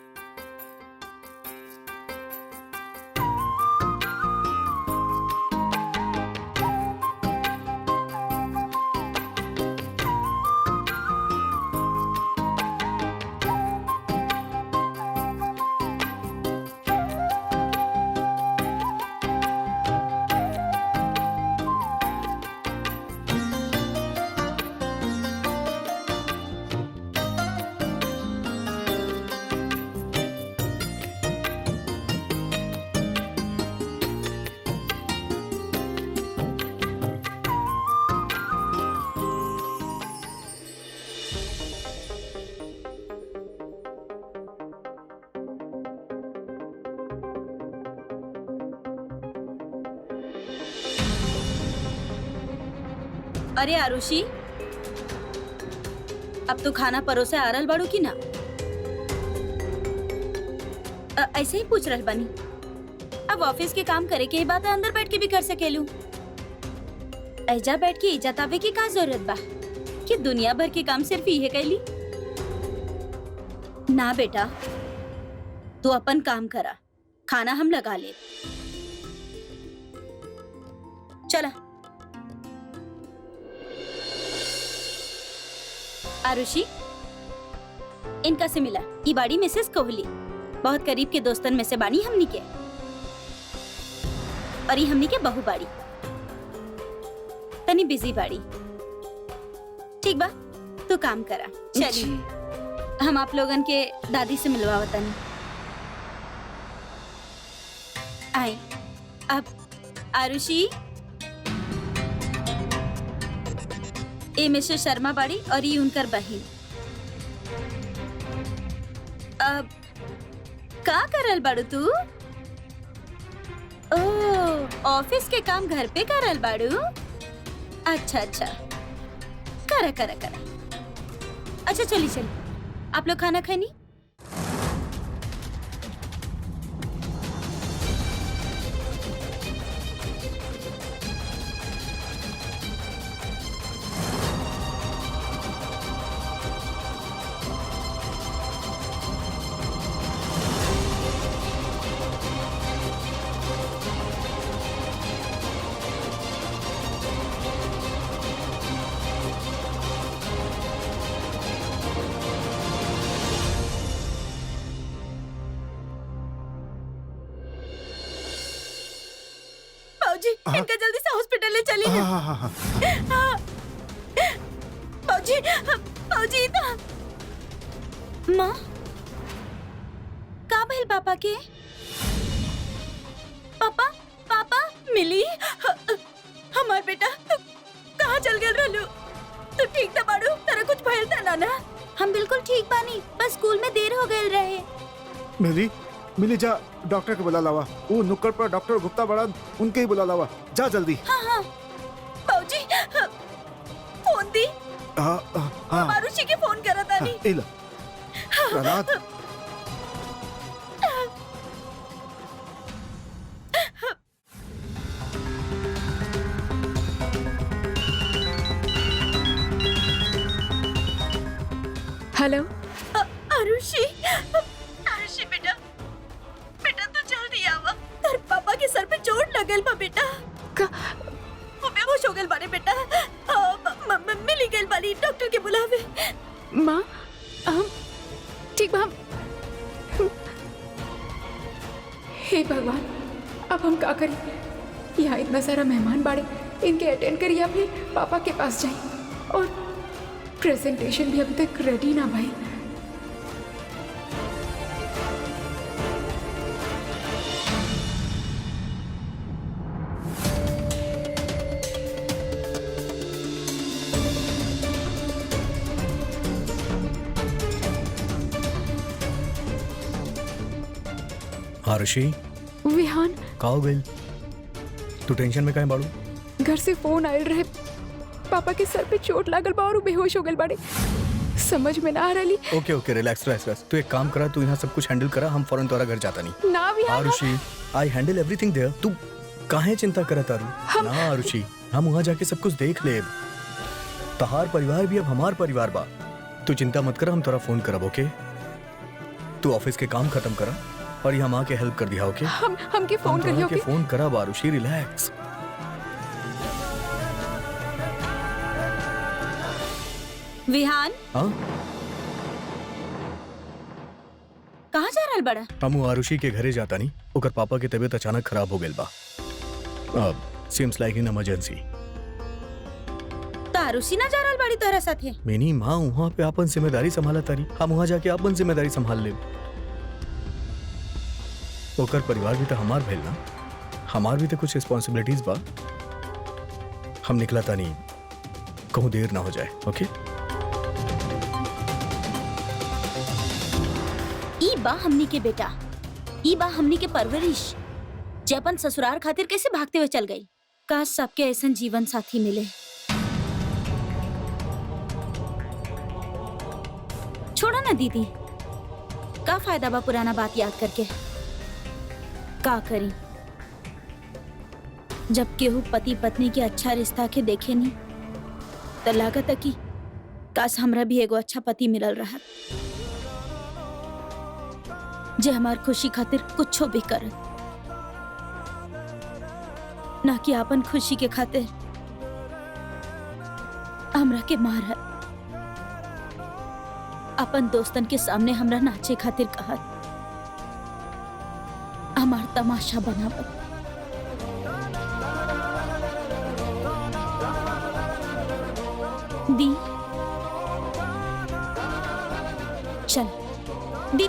[SPEAKER 3] अरे आरुषि, अब तो खाना परोसे आ रहल बाड़ू की ना? ऐसे ही पूछ रहल बानी। अब ऑफिस के काम करे के ही बात अंदर बैठ के भी कर सकेलू। ऐजा बैठ के इज्जत आवे की का जरूरत बा कि दुनिया भर के काम सिर्फ इहे कैली? ना बेटा, तू अपन काम करा, खाना हम लगा ले। चला आरुषि, इनका से मिला। ये बाड़ी मिसेस कोहली, बहुत करीब के दोस्तन में से बानी हमनी के, और ये हमनी के बहू बाड़ी, तनी बिजी बाड़ी। ठीक बा, तू काम करा। चलिए हम आप लोगन के दादी से मिलवा तनी। आए अब आरुषि, ए मिस्टर शर्मा बाड़ी और ये उनकर बहिन। अब का करल बाड़ू तू? ओह, ऑफिस के काम घर पे करल बाड़ू? अच्छा अच्छा, करा करा करा। अच्छा चली चली, आप लोग खाना खानी? इनका जल्दी से हॉस्पिटल ले चलिए। फौजी, फौजी था। माँ, का भइल पापा के? पापा, पापा मिली हमार बेटा कहाँ चल गए रहलू? तू ठीक था बाड़ू? तेरा कुछ भइल था ना? हम बिल्कुल ठीक बानी, बस स्कूल में देर हो गए रहे।
[SPEAKER 6] मिली मिली, जा डॉक्टर के बुला लावा। वो नुक्कड़ पर डॉक्टर गुप्ता बड़ा, उनके ही बुला लावा, जा जल्दी।
[SPEAKER 3] हाँ हाँ फौजी, फोन दी।
[SPEAKER 6] हाँ
[SPEAKER 3] आरुषि के फोन करा था नहीं।
[SPEAKER 6] इला प्रहलाद,
[SPEAKER 1] हेलो
[SPEAKER 3] आरुषि, आरुषि बेटा, बेटा तू जल्दी आवा। तेरे पापा के सर पे चोट लगल बा बेटा। वो बेहोश हो गल बारे बेटा। मिली गल बारी, डॉक्टर के बुलावे।
[SPEAKER 1] माँ, हम ठीक बा। हे भगवान, अब हम का करें? यहाँ इतना सारा मेहमान बाड़े, इनके अटेंड करिए या फिर पापा के पास जाए। और प्रेजेंटेशन भी अभी तक रेडी ना भाई।
[SPEAKER 4] आरुषि,
[SPEAKER 1] विहान,
[SPEAKER 4] का हो गई? तू टेंशन में काहे बाड़ू?
[SPEAKER 1] घर से फोन आयल रहे, पापा के सर पे चोट लागल बा और बेहोश हो गल बाड़े। समझ में ना आ रही।
[SPEAKER 4] ओके ओके, रिलैक्स रिलैक्स। तू एक काम करा, तू यहाँ सब कुछ हैंडल करा, हम फौरन तुम्हारा घर जाता नहीं।
[SPEAKER 1] ना Vihan,
[SPEAKER 4] Arushi, I handle everything there. तू काहे चिंता करत आरू? ना आरुषि, हम वहाँ जाके सब कुछ देख लेब। तहार परिवार भी अब हमार परिवार बा। तू चिंता मत कर, हम तोरा फोन करब, ओके? तू ऑफिस के काम खत्म करा और यहाँ माँ के हेल्प कर दिया, ओके?
[SPEAKER 1] हमके फोन करियो,
[SPEAKER 4] के फोन करब आरुषि, रिलैक्स।
[SPEAKER 3] विहान,
[SPEAKER 4] हाँ,
[SPEAKER 3] कहाँ जा रहल बड़ा?
[SPEAKER 4] हम आरुषि के घरे जाता नहीं, ओकर पापा की तबीयत अचानक खराब हो गई बा। Seems like in emergency.
[SPEAKER 3] तो आरुषि ना जा रहल बड़ी तोहरा साथे?
[SPEAKER 4] मेनी माँ वहाँ पे अपन जिम्मेदारी संभाला तारी, हम वहाँ जाके अपन जिम्मेदारी संभाल ले। ओकर परिवार भी तो हमार भेल ना, हमार भी तो कुछ रिस्पॉन्सिबिलिटीज बा। हम निकला था नहीं, कहूँ देर ना हो जाए, ओके?
[SPEAKER 3] ई बा हमनी के बेटा, ई बा हमनी के परवरिश, जे अपन ससुराल खातिर कैसे भागते हुए चल गई। काश सबके ऐसा जीवन साथी मिले। छोड़ा ना दीदी, का फायदा बा पुराना बात याद करके? का करी, जब केहू पति पत्नी के अच्छा रिश्ता के देखे नहीं तो लागत है कि काश हमरा भी एगो अच्छा पति मिलल रहा, जे हमार खुशी खातिर कुछो भी करे, ना कि अपन खुशी के खातिर हमरा के मार। अपन दोस्तन के सामने हमरा नाचे खातिर कहत, हमार तमाशा बनावत। दी चल दी।